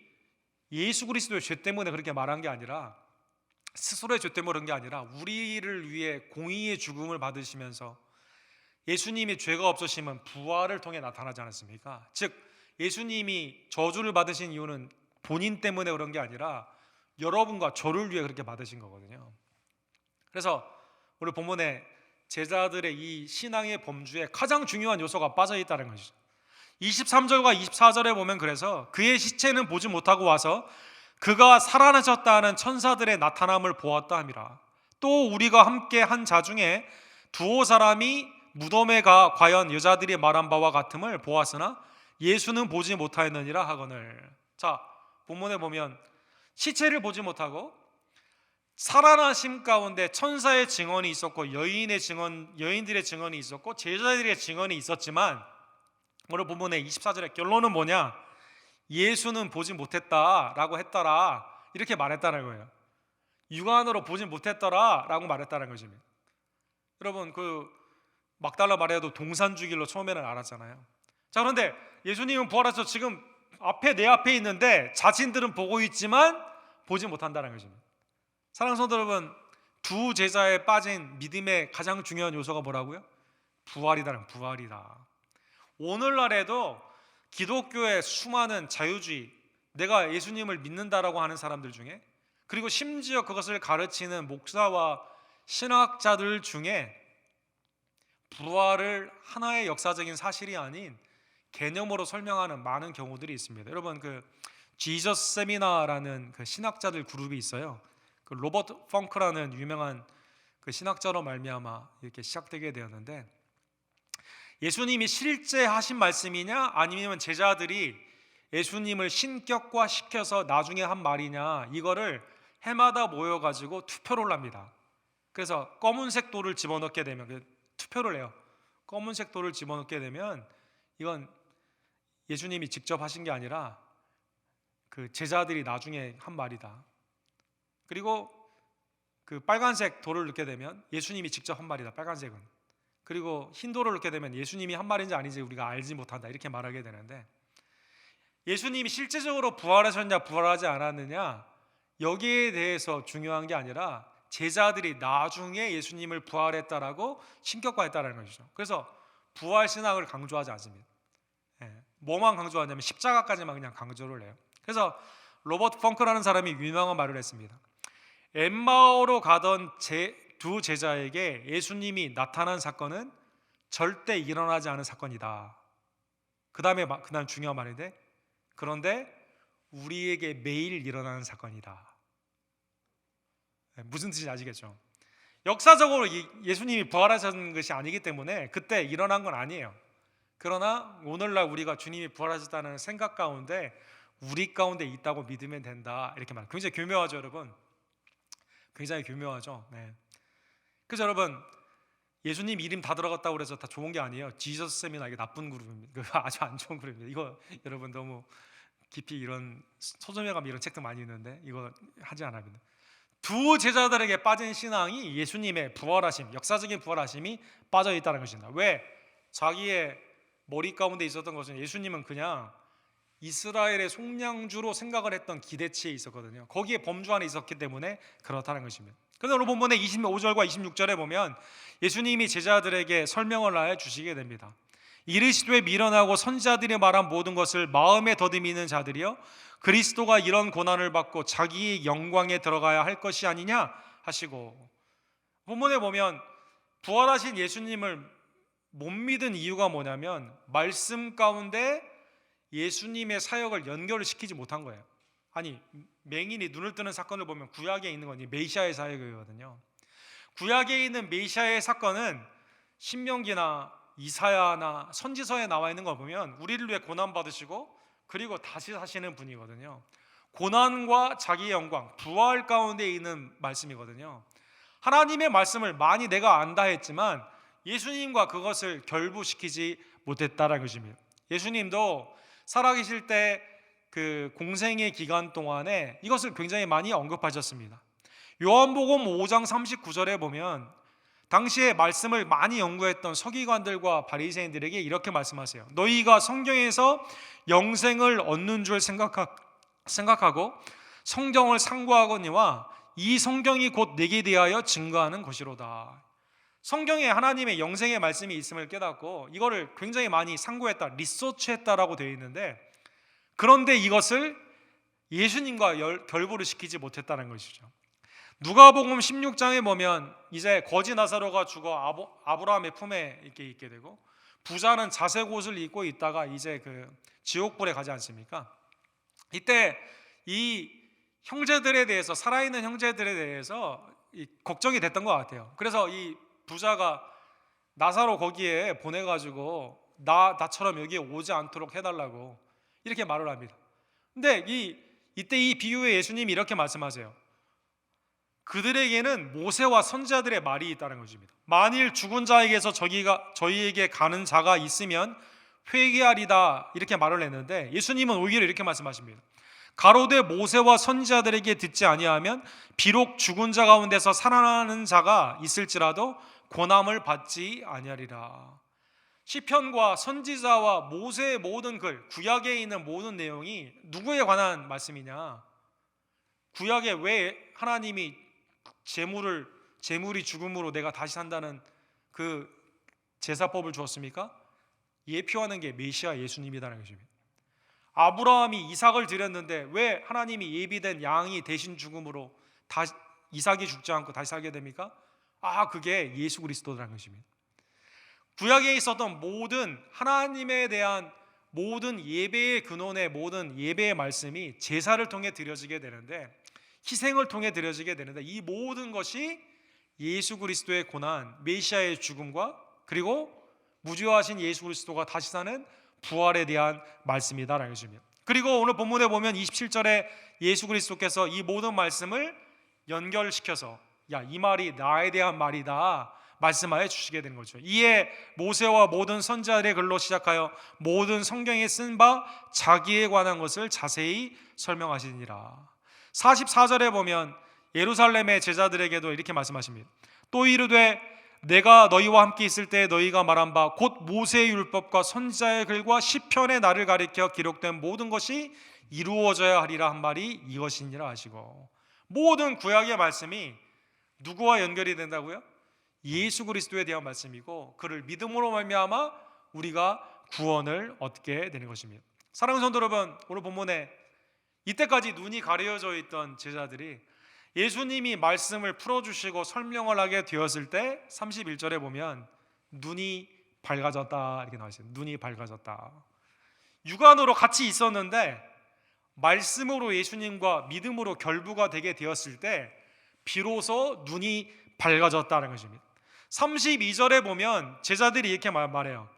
예수 그리스도의 죄 때문에 그렇게 말한 게 아니라, 스스로의 죄 때문에 그런 게 아니라 우리를 위해 공의의 죽음을 받으시면서 예수님이 죄가 없으시면 부활을 통해 나타나지 않았습니까? 즉 예수님이 저주를 받으신 이유는 본인 때문에 그런 게 아니라 여러분과 저를 위해 그렇게 받으신 거거든요. 그래서 오늘 본문에 제자들의 이 신앙의 범주에 가장 중요한 요소가 빠져 있다는 것이죠. 23절과 24절에 보면 그래서 그의 시체는 보지 못하고 와서 그가 살아나셨다는 천사들의 나타남을 보았다 함이라. 또 우리가 함께 한 자 중에 두어 사람이 무덤에 가 과연 여자들이 말한 바와 같음을 보았으나 예수는 보지 못하였느니라 하거늘. 자, 본문에 보면 시체를 보지 못하고 살아나심 가운데 천사의 증언이 있었고 여인들의 증언이 있었고 제자들의 증언이 있었지만 오늘 본문의 24절의 결론은 뭐냐? 예수는 보지 못했다라고 했더라, 이렇게 말했다는 거예요. 육안으로 보지 못했더라라고 말했다는 것입니다. 여러분 그 막달라 마리아도 동산주길로 처음에는 알았잖아요. 자, 그런데 예수님은 부활하셔서 지금 내 앞에 있는데 자신들은 보고 있지만 보지 못한다는 것입니다. 사랑하는 성도 여러분, 두 제자에 빠진 믿음의 가장 중요한 요소가 뭐라고요? 부활이다. 오늘날에도 기독교의 수많은 자유주의, 내가 예수님을 믿는다라고 하는 사람들 중에, 그리고 심지어 그것을 가르치는 목사와 신학자들 중에 부활을 하나의 역사적인 사실이 아닌 개념으로 설명하는 많은 경우들이 있습니다. 여러분 그 지저스 세미나라는 그 신학자들 그룹이 있어요. 그 로버트 펑크라는 유명한 그 신학자로 말미암아 이렇게 시작되게 되었는데, 예수님이 실제 하신 말씀이냐 아니면 제자들이 예수님을 신격화시켜서 나중에 한 말이냐, 이거를 해마다 모여가지고 투표를 합니다. 그래서 검은색 돌을 집어넣게 되면 투표를 해요. 검은색 돌을 집어넣게 되면 이건 예수님이 직접 하신 게 아니라 그 제자들이 나중에 한 말이다. 그리고 그 빨간색 돌을 넣게 되면 예수님이 직접 한 말이다, 빨간색은. 그리고 흰 돌을 넣게 되면 예수님이 한 말인지 아닌지 우리가 알지 못한다, 이렇게 말하게 되는데, 예수님이 실제적으로 부활하셨냐 부활하지 않았느냐 여기에 대해서 중요한 게 아니라 제자들이 나중에 예수님을 부활했다라고 신격화했다는 것이죠. 그래서 부활 신학을 강조하지 않습니다. 뭐만 강조하냐면 십자가까지만 그냥 강조를 해요. 그래서 로버트 펑크라는 사람이 유명한 말을 했습니다. 엠마오로 가던 두 제자에게 예수님이 나타난 사건은 절대 일어나지 않은 사건이다. 그 다음 중요한 말인데, 그런데 우리에게 매일 일어나는 사건이다. 무슨 뜻인지 아시겠죠? 역사적으로 예수님이 부활하신 것이 아니기 때문에 그때 일어난 건 아니에요. 그러나 오늘날 우리가 주님이 부활하셨다는 생각 가운데 우리 가운데 있다고 믿으면 된다, 이렇게 말해요. 굉장히 교묘하죠, 여러분? 굉장히 교묘하죠. 그래서 여러분, 예수님 이름 다 들어갔다고 그래서 다 좋은 게 아니에요. 지저스 쌤이나 이게 나쁜 그룹입니다. 아주 안 좋은 그룹입니다. 이거 여러분 너무 깊이 이런 소점에감 이런 책도 많이 있는데 이거 하지 않아야 됩니다. 두 제자들에게 빠진 신앙이 예수님의 부활하심, 역사적인 부활하심이 빠져 있다는 것입니다. 왜? 자기의 머리 가운데 있었던 것은 예수님은 그냥 이스라엘의 속량주로 생각을 했던 기대치에 있었거든요. 거기에 범주 안에 있었기 때문에 그렇다는 것입니다. 그래서 오늘 본문의 25절과 26절에 보면 예수님이 제자들에게 설명을 해 주시게 됩니다. 이르시되 미련하고 선지자들이 말한 모든 것을 마음에 더듬이는 자들이여, 그리스도가 이런 고난을 받고 자기의 영광에 들어가야 할 것이 아니냐 하시고, 본문에 보면 부활하신 예수님을 못 믿은 이유가 뭐냐면 말씀 가운데 예수님의 사역을 연결을 시키지 못한 거예요. 아니, 맹인이 눈을 뜨는 사건을 보면 구약에 있는 건 메시아의 사역이거든요. 구약에 있는 메시아의 사건은 신명기나 이사야나 선지서에 나와 있는 거 보면 우리를 위해 고난 받으시고 그리고 다시 사시는 분이거든요. 고난과 자기의 영광, 부활 가운데 있는 말씀이거든요. 하나님의 말씀을 많이 내가 안다 했지만 예수님과 그것을 결부시키지 못했다라는 것입니다. 예수님도 살아계실 때 그 공생의 기간 동안에 이것을 굉장히 많이 언급하셨습니다. 요한복음 5장 39절에 보면 당시에 말씀을 많이 연구했던 서기관들과 바리새인들에게 이렇게 말씀하세요. 너희가 성경에서 영생을 얻는 줄 생각하고 성경을 상고하거니와 이 성경이 곧 내게 대하여 증거하는 것이로다. 성경에 하나님의 영생의 말씀이 있음을 깨닫고 이거를 굉장히 많이 상고했다, 리서치했다라고 되어 있는데, 그런데 이것을 예수님과 결부를 시키지 못했다는 것이죠. 누가복음 16장에 보면 이제 거지 나사로가 죽어 아브라함의 품에 이렇게 있게 되고 부자는 자색 옷을 입고 있다가 이제 그 지옥불에 가지 않습니까? 이때 이 형제들에 대해서, 살아있는 형제들에 대해서 걱정이 됐던 것 같아요. 그래서 이 부자가 나사로 거기에 보내가지고 나처럼 여기에 오지 않도록 해달라고 이렇게 말을 합니다. 근데 이때 이 비유에 예수님이 이렇게 말씀하세요. 그들에게는 모세와 선지자들의 말이 있다는 것입니다. 만일 죽은 자에게서 저희에게 가는 자가 있으면 회개하리다, 이렇게 말을 했는데 예수님은 오히려 이렇게 말씀하십니다. 가로되 모세와 선지자들에게 듣지 아니하면 비록 죽은 자 가운데서 살아나는 자가 있을지라도 고난을 받지 아니하리라. 시편과 선지자와 모세의 모든 글, 구약에 있는 모든 내용이 누구에 관한 말씀이냐? 구약에 왜 하나님이 재물이 죽음으로 내가 다시 산다는 그 제사법을 주었습니까? 예표하는 게 메시아 예수님이라는 것입니다. 아브라함이 이삭을 드렸는데 왜 하나님이 예비된 양이 대신 죽음으로 이삭이 죽지 않고 다시 살게 됩니까? 그게 예수 그리스도라는 것입니다. 구약에 있었던 모든 하나님에 대한 모든 예배의 근원의 모든 예배의 말씀이 제사를 통해 드려지게 되는데, 희생을 통해 드려지게 되는데, 이 모든 것이 예수 그리스도의 고난, 메시아의 죽음과 그리고 무죄하신 예수 그리스도가 다시 사는 부활에 대한 말씀이다라는 것입니다. 그리고 오늘 본문에 보면 27절에 예수 그리스도께서 이 모든 말씀을 연결시켜서 이 말이 나에 대한 말이다 말씀하여 주시게 되는 거죠. 이에 모세와 모든 선지자들의 글로 시작하여 모든 성경에 쓴 바 자기에 관한 것을 자세히 설명하시니라. 44절에 보면 예루살렘의 제자들에게도 이렇게 말씀하십니다. 또 이르되 내가 너희와 함께 있을 때 너희가 말한 바 곧 모세의 율법과 선지자의 글과 시편의 날을 가리켜 기록된 모든 것이 이루어져야 하리라 한 말이 이것이니라 하시고, 모든 구약의 말씀이 누구와 연결이 된다고요? 예수 그리스도에 대한 말씀이고 그를 믿음으로 말미암아 우리가 구원을 얻게 되는 것입니다. 사랑하는 성도 여러분, 오늘 본문에 이때까지 눈이 가려져 있던 제자들이 예수님이 말씀을 풀어주시고 설명을 하게 되었을 때 31절에 보면 눈이 밝아졌다 이렇게 나와 있어요. 눈이 밝아졌다. 육안으로 같이 있었는데 말씀으로 예수님과 믿음으로 결부가 되게 되었을 때 비로소 눈이 밝아졌다는 것입니다. 32절에 보면 제자들이 이렇게 말해요.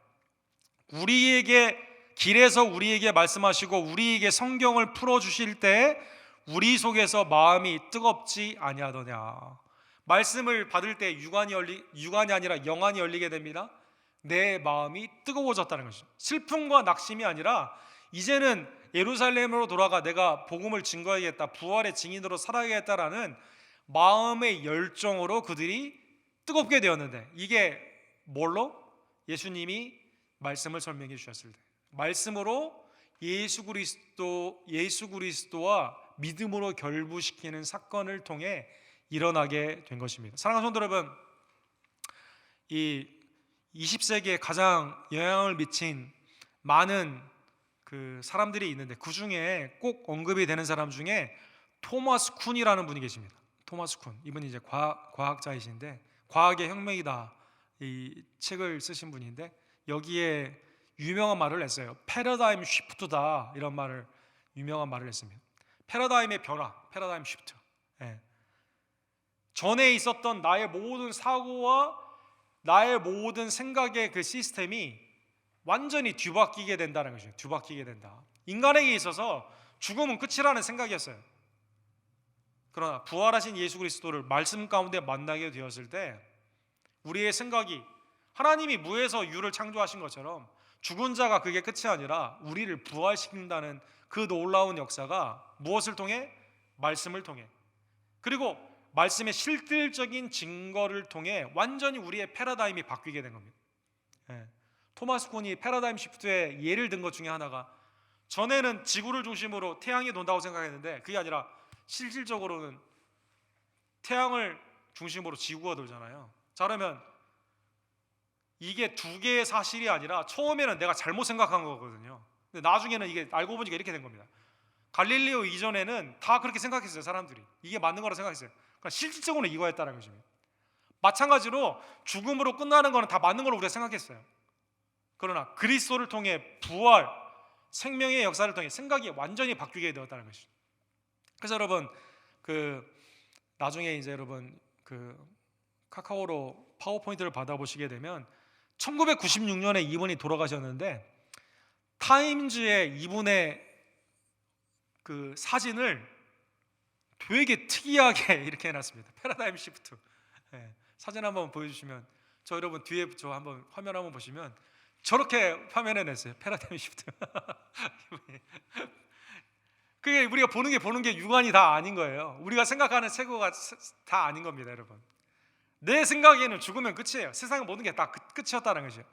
우리에게 길에서 우리에게 말씀하시고 우리에게 성경을 풀어주실 때 우리 속에서 마음이 뜨겁지 아니하더냐. 말씀을 받을 때 육안이 아니라 영안이 열리게 됩니다. 내 마음이 뜨거워졌다는 것입니다. 슬픔과 낙심이 아니라 이제는 예루살렘으로 돌아가 내가 복음을 증거하겠다, 부활의 증인으로 살아야겠다라는 마음의 열정으로 그들이 뜨겁게 되었는데, 이게 뭘로? 예수님이 말씀을 설명해 주셨을 때, 말씀으로 예수 그리스도와 믿음으로 결부시키는 사건을 통해 일어나게 된 것입니다. 사랑하는 성도 여러분, 이 20세기에 가장 영향을 미친 많은 그 사람들이 있는데 그 중에 꼭 언급이 되는 사람 중에 토마스 쿤이라는 분이 계십니다. 토마스 쿤, 이분이 이제 과학자이신데 과학의 혁명이다 이 책을 쓰신 분인데 여기에 유명한 말을 했어요. 패러다임 쉬프트다, 이런 말을 유명한 말을 했습니다. 패러다임의 변화, 패러다임 쉬프트. 예. 전에 있었던 나의 모든 사고와 나의 모든 생각의 그 시스템이 완전히 뒤바뀌게 된다는 것이죠. 뒤바뀌게 된다. 인간에게 있어서 죽음은 끝이라는 생각이었어요. 그러나 부활하신 예수 그리스도를 말씀 가운데 만나게 되었을 때 우리의 생각이 하나님이 무에서 유를 창조하신 것처럼 죽은 자가 그게 끝이 아니라 우리를 부활시킨다는 그 놀라운 역사가 무엇을 통해? 말씀을 통해, 그리고 말씀의 실질적인 증거를 통해 완전히 우리의 패러다임이 바뀌게 된 겁니다. 예. 토마스 콘이 패러다임 시프트에 예를 든 것 중에 하나가, 전에는 지구를 중심으로 태양이 돈다고 생각했는데 그게 아니라 실질적으로는 태양을 중심으로 지구가 돌잖아요. 자, 그러면 이게 두 개의 사실이 아니라 처음에는 내가 잘못 생각한 거거든요. 근데 나중에는 이게 알고 보니까 이렇게 된 겁니다. 갈릴리오 이전에는 다 그렇게 생각했어요. 사람들이 이게 맞는 거라 생각했어요. 그러니까 실질적으로는 이거였다는 것입니다. 마찬가지로 죽음으로 끝나는 거는 다 맞는 걸로 우리가 생각했어요. 그러나 그리스도를 통해 부활, 생명의 역사를 통해 생각이 완전히 바뀌게 되었다는 것이죠. 그래서 여러분 나중에 이제 여러분 카카오로 파워포인트를 받아보시게 되면 1996년에 이분이 돌아가셨는데 타임즈에 이분의 그 사진을 되게 특이하게 이렇게 해놨습니다. 패러다임 시프트. 네, 사진 한번 보여주시면, 저 여러분 뒤에 저 한번 화면 한번 보시면 저렇게 화면에 냈어요. 패러다임 시프트. 그게 우리가 보는 게 육안이 다 아닌 거예요. 우리가 생각하는 세고가 다 아닌 겁니다, 여러분. 내 생각에는 죽으면 끝이에요. 세상의 모든 게 다 끝이었다는 것이죠.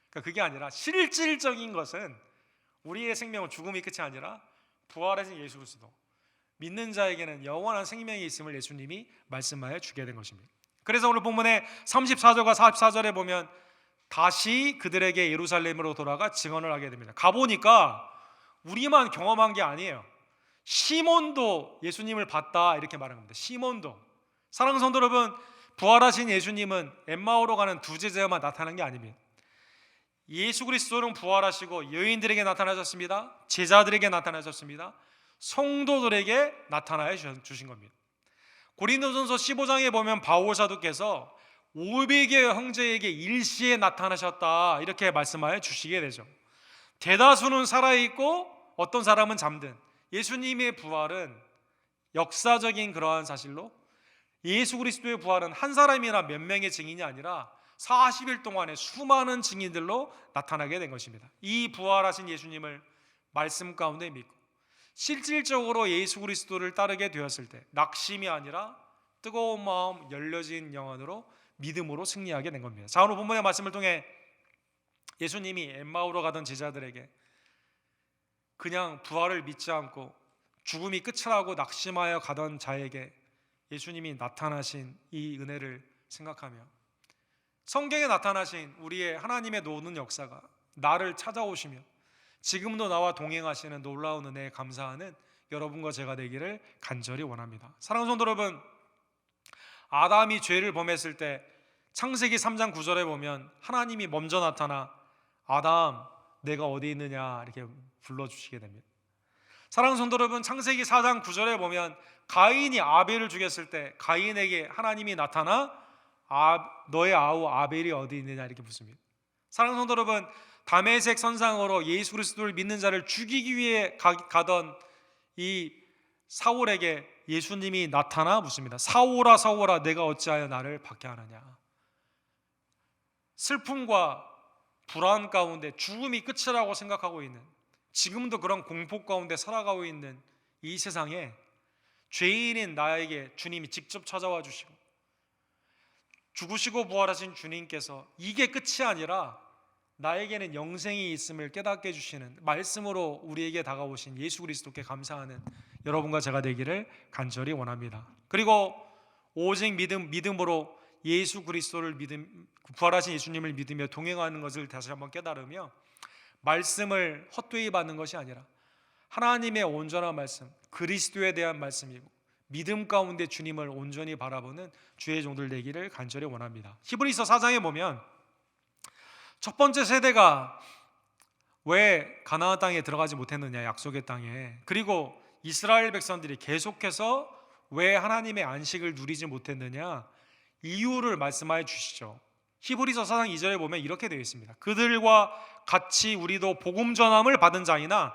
그러니까 그게 아니라 실질적인 것은 우리의 생명은 죽음이 끝이 아니라 부활하신 예수 그리스도, 믿는 자에게는 영원한 생명이 있음을 예수님이 말씀하여 주게 된 것입니다. 그래서 오늘 본문의 34절과 44절에 보면 다시 그들에게 예루살렘으로 돌아가 증언을 하게 됩니다. 가보니까 우리만 경험한 게 아니에요. 시몬도 예수님을 봤다 이렇게 말한 겁니다. 시몬도. 사랑하는 성도 여러분, 부활하신 예수님은 엠마오로 가는 두 제자만 나타난 게 아닙니다. 예수 그리스도는 부활하시고 여인들에게 나타나셨습니다. 제자들에게 나타나셨습니다. 성도들에게 나타나여 주신 겁니다. 고린도전서 15장에 보면 바울 사도께서 500여 형제에게 일시에 나타나셨다 이렇게 말씀하여 주시게 되죠. 대다수는 살아있고 어떤 사람은 잠든, 예수님의 부활은 역사적인 그러한 사실로, 예수 그리스도의 부활은 한 사람이나 몇 명의 증인이 아니라 40일 동안의 수많은 증인들로 나타나게 된 것입니다. 이 부활하신 예수님을 말씀 가운데 믿고 실질적으로 예수 그리스도를 따르게 되었을 때 낙심이 아니라 뜨거운 마음, 열려진 영안으로 믿음으로 승리하게 된 겁니다. 자, 오늘 본문의 말씀을 통해 예수님이 엠마오로 가던 제자들에게 그냥 부활을 믿지 않고 죽음이 끝이라고 낙심하여 가던 자에게 예수님이 나타나신 이 은혜를 생각하며 성경에 나타나신 우리의 하나님의 노는 역사가 나를 찾아오시며 지금도 나와 동행하시는 놀라운 은혜에 감사하는 여러분과 제가 되기를 간절히 원합니다. 사랑하는 성도 여러분, 아담이 죄를 범했을 때 창세기 3장 9절에 보면 하나님이 먼저 나타나 아담 내가 어디 있느냐 이렇게 불러주시게 됩니다. 사랑하는 성도 여러분, 창세기 4장 9절에 보면 가인이 아벨을 죽였을 때 가인에게 하나님이 나타나 너의 아우 아벨이 어디 있느냐 이렇게 묻습니다. 사랑하는 성도 여러분, 다메섹 선상으로 예수 그리스도를 믿는 자를 죽이기 위해 가던 이 사울에게 예수님이 나타나 묻습니다. 사울아 사울아 내가 어찌하여 나를 박해하느냐. 슬픔과 불안 가운데 죽음이 끝이라고 생각하고 있는, 지금도 그런 공포 가운데 살아가고 있는 이 세상에 죄인인 나에게 주님이 직접 찾아와 주시고 죽으시고 부활하신 주님께서 이게 끝이 아니라 나에게는 영생이 있음을 깨닫게 해주시는 말씀으로 우리에게 다가오신 예수 그리스도께 감사하는 여러분과 제가 되기를 간절히 원합니다. 그리고 오직 믿음으로 예수 그리스도를 부활하신 예수님을 믿으며 동행하는 것을 다시 한번 깨달으며 말씀을 헛되이 받는 것이 아니라 하나님의 온전한 말씀, 그리스도에 대한 말씀이고 믿음 가운데 주님을 온전히 바라보는 주의 종들 되기를 간절히 원합니다. 히브리서 4장에 보면 첫 번째 세대가 왜 가나안 땅에 들어가지 못했느냐, 약속의 땅에. 그리고 이스라엘 백성들이 계속해서 왜 하나님의 안식을 누리지 못했느냐, 이유를 말씀하여 주시죠. 히브리서 4장 2절에 보면 이렇게 되어 있습니다. 그들과 같이 우리도 복음 전함을 받은 자이나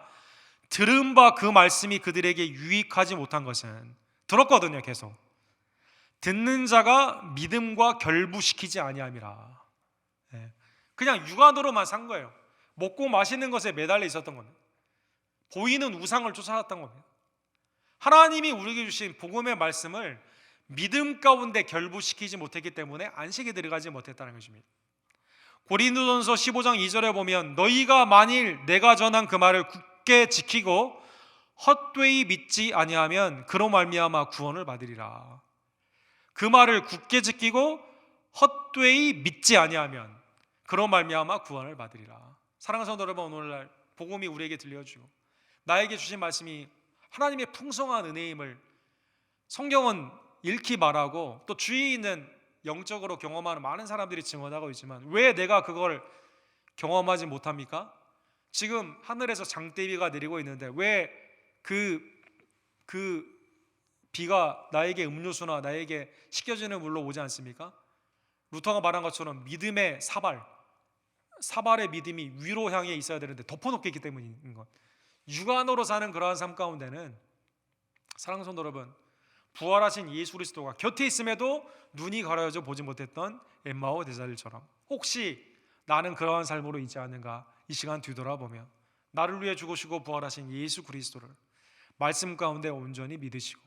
들은 바 그 말씀이 그들에게 유익하지 못한 것은, 들었거든요. 계속 듣는 자가 믿음과 결부시키지 아니함이라. 그냥 육안으로만 산 거예요. 먹고 마시는 것에 매달려 있었던 겁니다. 보이는 우상을 쫓아갔던 겁니다. 하나님이 우리에게 주신 복음의 말씀을 믿음 가운데 결부시키지 못했기 때문에 안식에 들어가지 못했다는 것입니다. 고린도전서 15장 2절에 보면 너희가 만일 내가 전한 그 말을 굳게 지키고 헛되이 믿지 아니하면 그로 말미암아 구원을 받으리라. 그 말을 굳게 지키고 헛되이 믿지 아니하면 그로 말미암아 구원을 받으리라. 사랑하는 성도 여러분, 오늘날 복음이 우리에게 들려주고 나에게 주신 말씀이 하나님의 풍성한 은혜임을 성경은 읽기 말하고 또 주위에 있는 영적으로 경험하는 많은 사람들이 증언하고 있지만 왜 내가 그걸 경험하지 못합니까? 지금 하늘에서 장대비가 내리고 있는데 왜 그 비가 나에게 음료수나 나에게 식혀지는 물로 오지 않습니까? 루터가 말한 것처럼 믿음의 사발의 믿음이 위로 향해 있어야 되는데 덮어놓게 있기 때문인 것. 육안으로 사는 그러한 삶 가운데는 사랑하는 성도 여러분, 부활하신 예수 그리스도가 곁에 있음에도 눈이 가려져 보지 못했던 엠마오 대자들처럼 혹시 나는 그러한 삶으로 있지 않는가, 이 시간 뒤돌아보며 나를 위해 죽으시고 부활하신 예수 그리스도를 말씀 가운데 온전히 믿으시고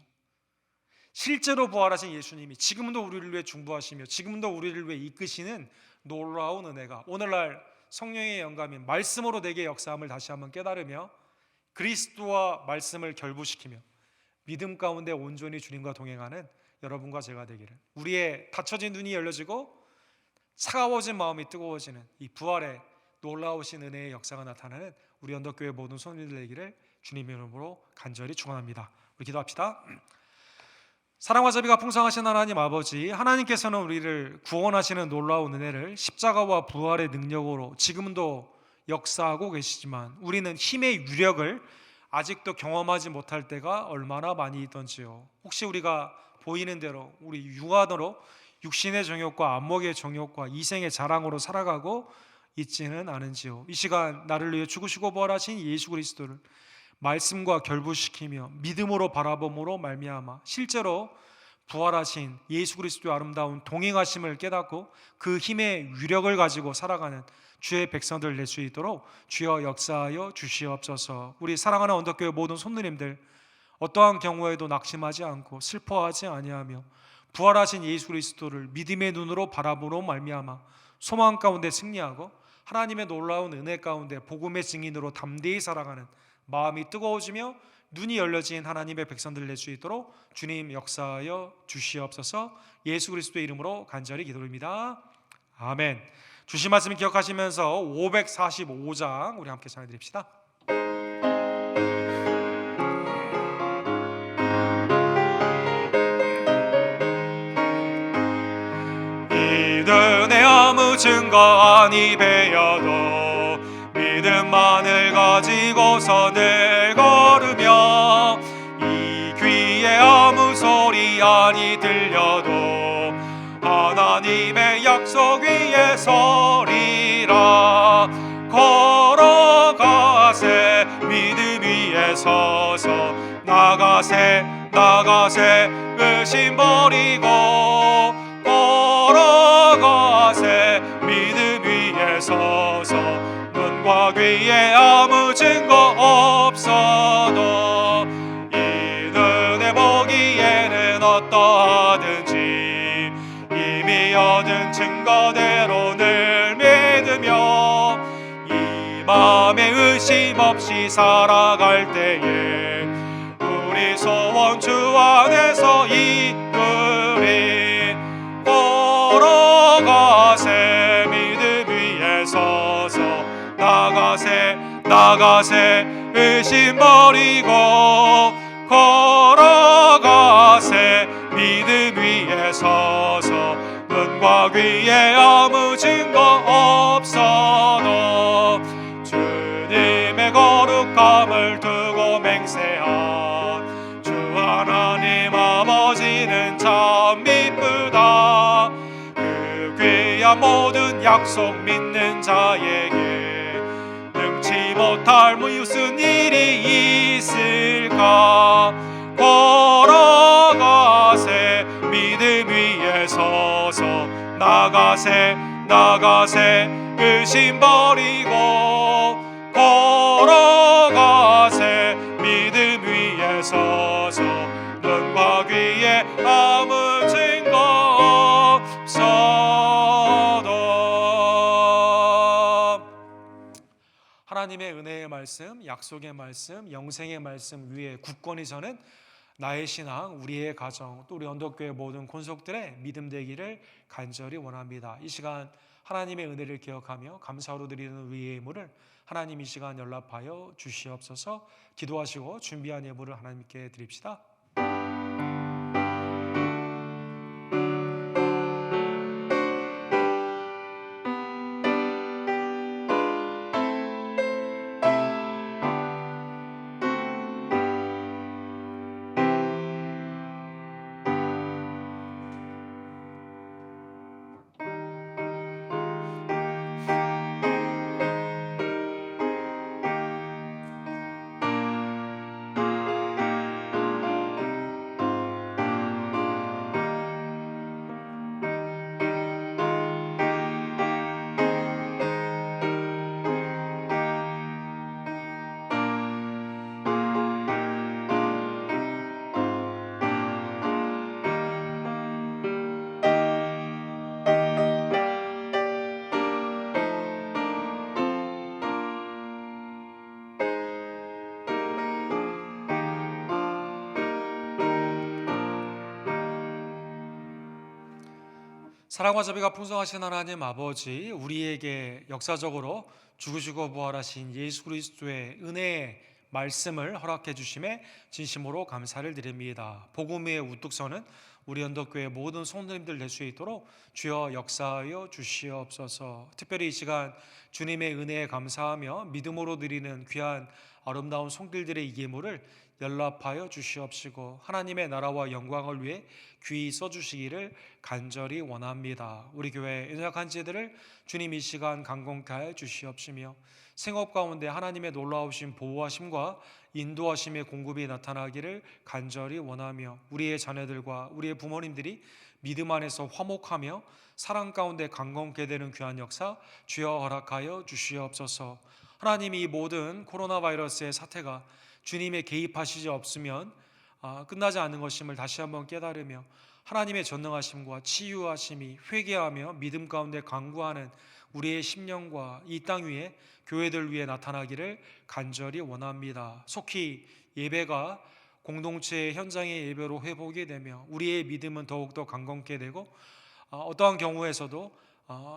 실제로 부활하신 예수님이 지금도 우리를 위해 중보하시며 지금도 우리를 위해 이끄시는 놀라운 은혜가 오늘날 성령의 영감인 말씀으로 내게 역사함을 다시 한번 깨달으며 그리스도와 말씀을 결부시키며 믿음 가운데 온전히 주님과 동행하는 여러분과 제가 되기를, 우리의 닫혀진 눈이 열려지고 차가워진 마음이 뜨거워지는 이 부활의 놀라우신 은혜의 역사가 나타나는 우리 언덕교회 모든 성도들 되기를 주님의 이름으로 간절히 축원합니다. 우리 기도합시다. 사랑과 자비가 풍성하신 하나님 아버지, 하나님께서는 우리를 구원하시는 놀라운 은혜를 십자가와 부활의 능력으로 지금도 역사하고 계시지만 우리는 힘의 유력을 아직도 경험하지 못할 때가 얼마나 많이 있던지요. 혹시 우리가 보이는 대로 우리 육안으로 육신의 정욕과 안목의 정욕과 이생의 자랑으로 살아가고 있지는 않은지요. 이 시간 나를 위해 죽으시고 부활하신 예수 그리스도를 말씀과 결부시키며 믿음으로 바라봄으로 말미암아 실제로 부활하신 예수 그리스도의 아름다운 동행하심을 깨닫고 그 힘의 위력을 가지고 살아가는 주의 백성들 될 수 있도록 주여 역사하여 주시옵소서. 우리 사랑하는 언덕교회 모든 손님들 어떠한 경우에도 낙심하지 않고 슬퍼하지 아니하며 부활하신 예수 그리스도를 믿음의 눈으로 바라보로 말미암아 소망 가운데 승리하고 하나님의 놀라운 은혜 가운데 복음의 증인으로 담대히 살아가는 마음이 뜨거워지며 눈이 열려진 하나님의 백성들 될 수 있도록 주님 역사하여 주시옵소서. 예수 그리스도의 이름으로 간절히 기도드립니다. 아멘. 주신 말씀 기억하시면서 545장 우리 함께 전해드립시다. 이는 내 아무 증거 아니 배여도 믿음만을 가지고서 늘 걸으며 이 귀에 아무 소리 아니 들려도 하나님의 약속 위에 서리라. 걸어가세 믿음 위에 서서 나가세 의심 버리고 걸어가세 믿음 위에 서서 눈과 귀에 아무 증거 없어도 이 눈에 보기에는 어떠하든지 이미 얻은 증거대로 늘 믿으며 이 맘에 의심 없이 살아갈 때에 우리 소원 주 안에서 이루리. 걸어가세 믿음 위에 서서 나가세 의심 버리고 걸어가세 믿음 위에 서서 눈과 귀에 아무 증거 없어도 주님의 거룩함을 두고 맹세한 주 하나님 아버지는 참 미쁘다. 그 귀한 모든 약속 믿는 자에게 능치 못할 무슨 일이 있을까. 걸어가세 믿음 위에 서서 나가세 의심 버리고 걸어가세 믿음 위에 서서 눈과 귀에 아무 증거 없어도. 하나님의 은혜의 말씀, 약속의 말씀, 영생의 말씀 위에 굳건히 서는 나의 신앙, 우리의 가정, 또 우리 언덕교회 모든 권속들의 믿음 되기를 간절히 원합니다. 이 시간 하나님의 은혜를 기억하며 감사로 드리는 우리의 예물을 하나님 이 시간 연락하여 주시옵소서. 기도하시고 준비한 예물을 하나님께 드립시다. 사랑과 자비가 풍성하신 하나님 아버지, 우리에게 역사적으로 죽으시고 부활하신 예수 그리스도의 은혜의 말씀을 허락해 주심에 진심으로 감사를 드립니다. 복음 위에 우뚝 서는 우리 언덕교회 모든 성도님들 될 수 있도록 주여 역사하여 주시옵소서. 특별히 이 시간 주님의 은혜에 감사하며 믿음으로 드리는 귀한 아름다운 손길들의 이 예물을 연락하여 주시옵시고 하나님의 나라와 영광을 위해 귀히 써주시기를 간절히 원합니다. 우리 교회의 연약한 지들을 주님 이 시간 강건케 하여 주시옵시며 생업 가운데 하나님의 놀라우신 보호하심과 인도하심의 공급이 나타나기를 간절히 원하며 우리의 자녀들과 우리의 부모님들이 믿음 안에서 화목하며 사랑 가운데 강건케 되는 귀한 역사 주여 허락하여 주시옵소서. 하나님이 이 모든 코로나 바이러스의 사태가 주님의 개입하시지 없으면 끝나지 않는 것임을 다시 한번 깨달으며 하나님의 전능하심과 치유하심이 회개하며 믿음 가운데 강구하는 우리의 심령과 이 땅 위에 교회들 위에 나타나기를 간절히 원합니다. 속히 예배가 공동체의 현장의 예배로 회복이 되며 우리의 믿음은 더욱더 강건케 되고 어떠한 경우에서도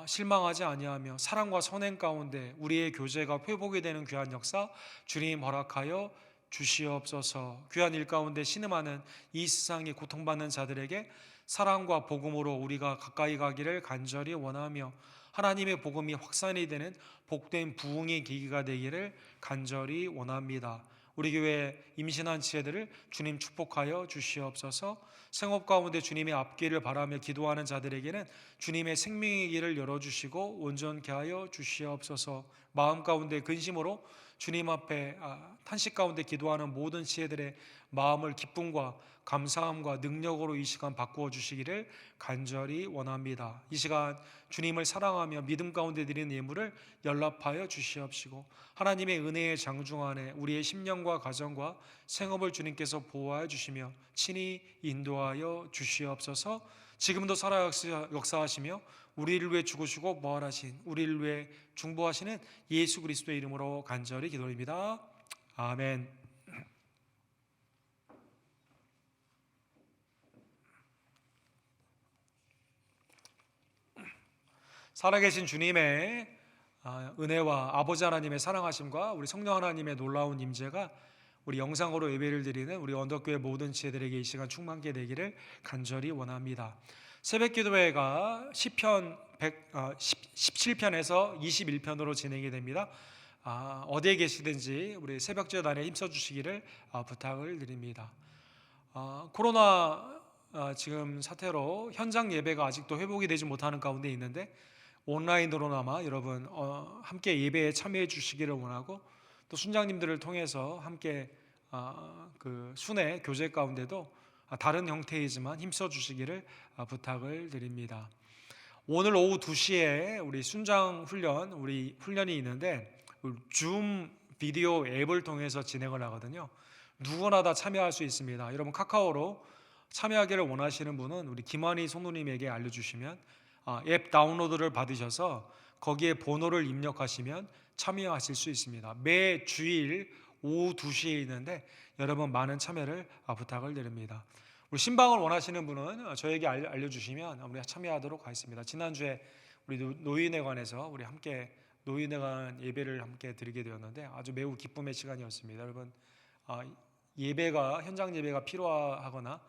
실망하지 아니하며 사랑과 선행 가운데 우리의 교제가 회복이 되는 귀한 역사 주님 허락하여 주시옵소서. 귀한 일 가운데 신음하는 이 세상에 고통받는 자들에게 사랑과 복음으로 우리가 가까이 가기를 간절히 원하며 하나님의 복음이 확산이 되는 복된 부흥의 계기가 되기를 간절히 원합니다. 우리 교회 임신한 지혜들을 주님 축복하여 주시옵소서. 생업 가운데 주님의 앞길을 바라며 기도하는 자들에게는 주님의 생명의 길을 열어주시고 온전케 하여 주시옵소서. 마음 가운데 근심으로 주님 앞에 탄식 가운데 기도하는 모든 지혜들의 마음을 기쁨과 감사함과 능력으로 이 시간 바꾸어 주시기를 간절히 원합니다. 이 시간 주님을 사랑하며 믿음 가운데 드리는 예물을 연락하여 주시옵시고 하나님의 은혜의 장중 안에 우리의 심령과 가정과 생업을 주님께서 보호하여 주시며 친히 인도하여 주시옵소서. 지금도 살아 역사하시며 우리를 위해 죽으시고 부활하신 우리를 위해 중보하시는 예수 그리스도의 이름으로 간절히 기도드립니다. 아멘. 살아계신 주님의 은혜와 아버지 하나님의 사랑하심과 우리 성령 하나님의 놀라운 임재가 우리 영상으로 예배를 드리는 우리 언덕교회 모든 지혜들에게 이 시간 충만케 되기를 간절히 원합니다. 새벽기도회가 시편 17편에서 21편으로 진행이 됩니다. 어디에 계시든지 우리 새벽제단에 힘써주시기를 부탁을 드립니다. 코로나 지금 사태로 현장 예배가 아직도 회복이 되지 못하는 가운데 있는데 온라인으로나마 여러분 함께 예배에 참여해 주시기를 원하고 또 순장님들을 통해서 함께 그 순회 교제 가운데도 다른 형태이지만 힘써 주시기를 부탁을 드립니다. 오늘 오후 2시에 우리 순장 훈련 우리 훈련이 있는데 줌 비디오 앱을 통해서 진행을 하거든요. 누구나 다 참여할 수 있습니다. 여러분 카카오로 참여하기를 원하시는 분은 우리 김환희 성도님에게 알려주시면 앱 다운로드를 받으셔서 거기에 번호를 입력하시면 참여하실 수 있습니다. 매 주일 오후 2시에 있는데 여러분 많은 참여를 부탁을 드립니다. 우리 신방을 원하시는 분은 저에게 알려주시면 우리 참여하도록 하겠습니다. 지난주에 우리 노인회관에서 우리 함께 노인회관 예배를 함께 드리게 되었는데 아주 매우 기쁨의 시간이었습니다. 여러분 예배가 현장 예배가 필요하거나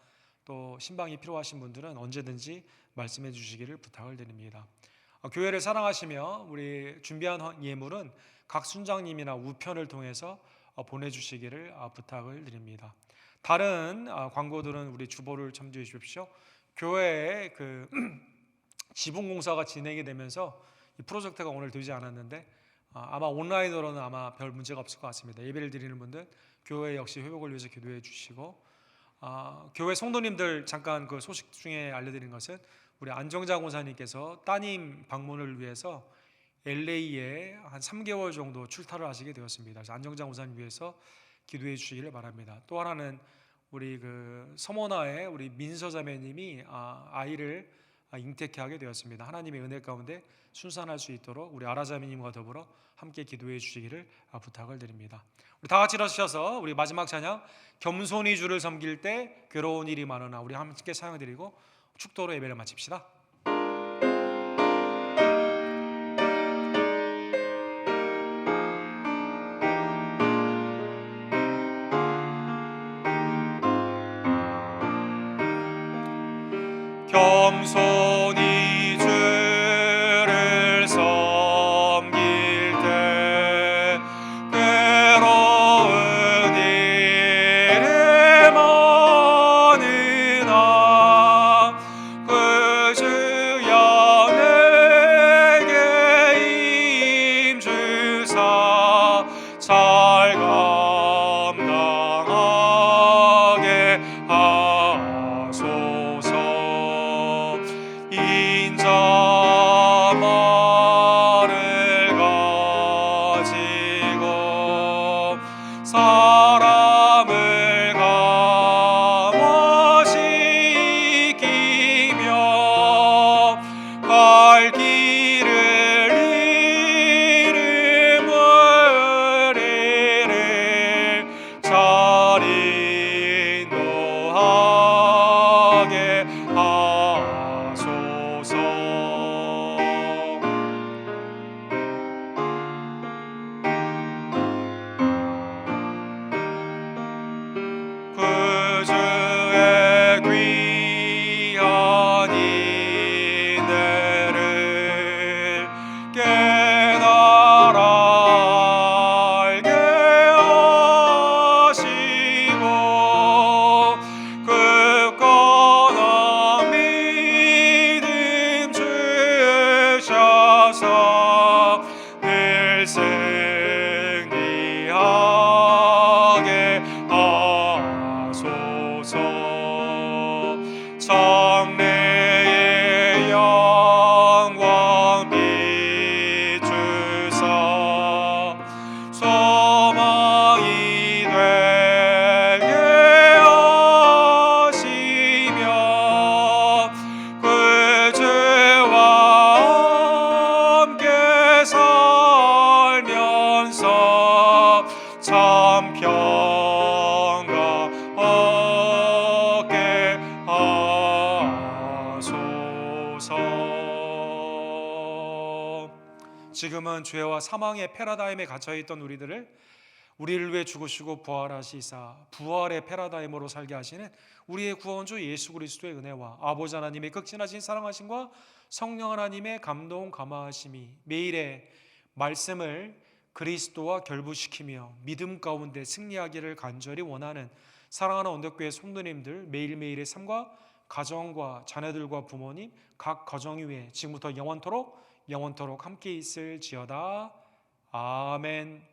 또 신방이 필요하신 분들은 언제든지 말씀해 주시기를 부탁을 드립니다. 교회를 사랑하시며 우리 준비한 예물은 각 순장님이나 우편을 통해서 보내주시기를 부탁을 드립니다. 다른 광고들은 우리 주보를 참조해 주십시오. 교회에 그 지붕공사가 진행이 되면서 이 프로젝트가 오늘 되지 않았는데 아마 온라인으로는 아마 별 문제가 없을 것 같습니다. 예배를 드리는 분들 교회 역시 회복을 위해서 기도해 주시고 교회 성도님들 잠깐 그 소식 중에 알려드린 것은 우리 안정자 권사님께서 따님 방문을 위해서 LA에 한 3개월 정도 출타를 하시게 되었습니다. 그래서 안정자 권사님 위해서 기도해 주시기를 바랍니다. 또 하나는 우리 그 서머나의 우리 민서자매님이 아이를 잉태케 하게 되었습니다. 하나님의 은혜 가운데 순산할 수 있도록 우리 아라자매님과 더불어 함께 기도해 주시기를 부탁을 드립니다. 우리 다 같이 일어서셔서 우리 마지막 찬양 겸손히 주를 섬길 때 괴로운 일이 많으나 우리 함께 사용드리고 축도로 예배를 마칩시다. 겸손히 주를 섬길 때 괴로운 일이 많으나 그 주여 내게 임주사 잘 감당하게 하소서. 성례의 영광 비추사 소망이 되게 하시며 그 주와 함께 살면서 참 평강 얻게 하소서. 지금은 죄와 사망의 패러다임에 갇혀있던 우리를 위해 죽으시고 부활하시사 부활의 패러다임으로 살게 하시는 우리의 구원주 예수 그리스도의 은혜와 아버지 하나님의 극진하신 사랑하심과 성령 하나님의 감동 감화하심이 매일의 말씀을 그리스도와 결부시키며 믿음 가운데 승리하기를 간절히 원하는 사랑하는 언덕교회 성도님들 매일매일의 삶과 가정과 자녀들과 부모님 각 가정 위에 지금부터 영원토록 함께 있을지어다. 아멘.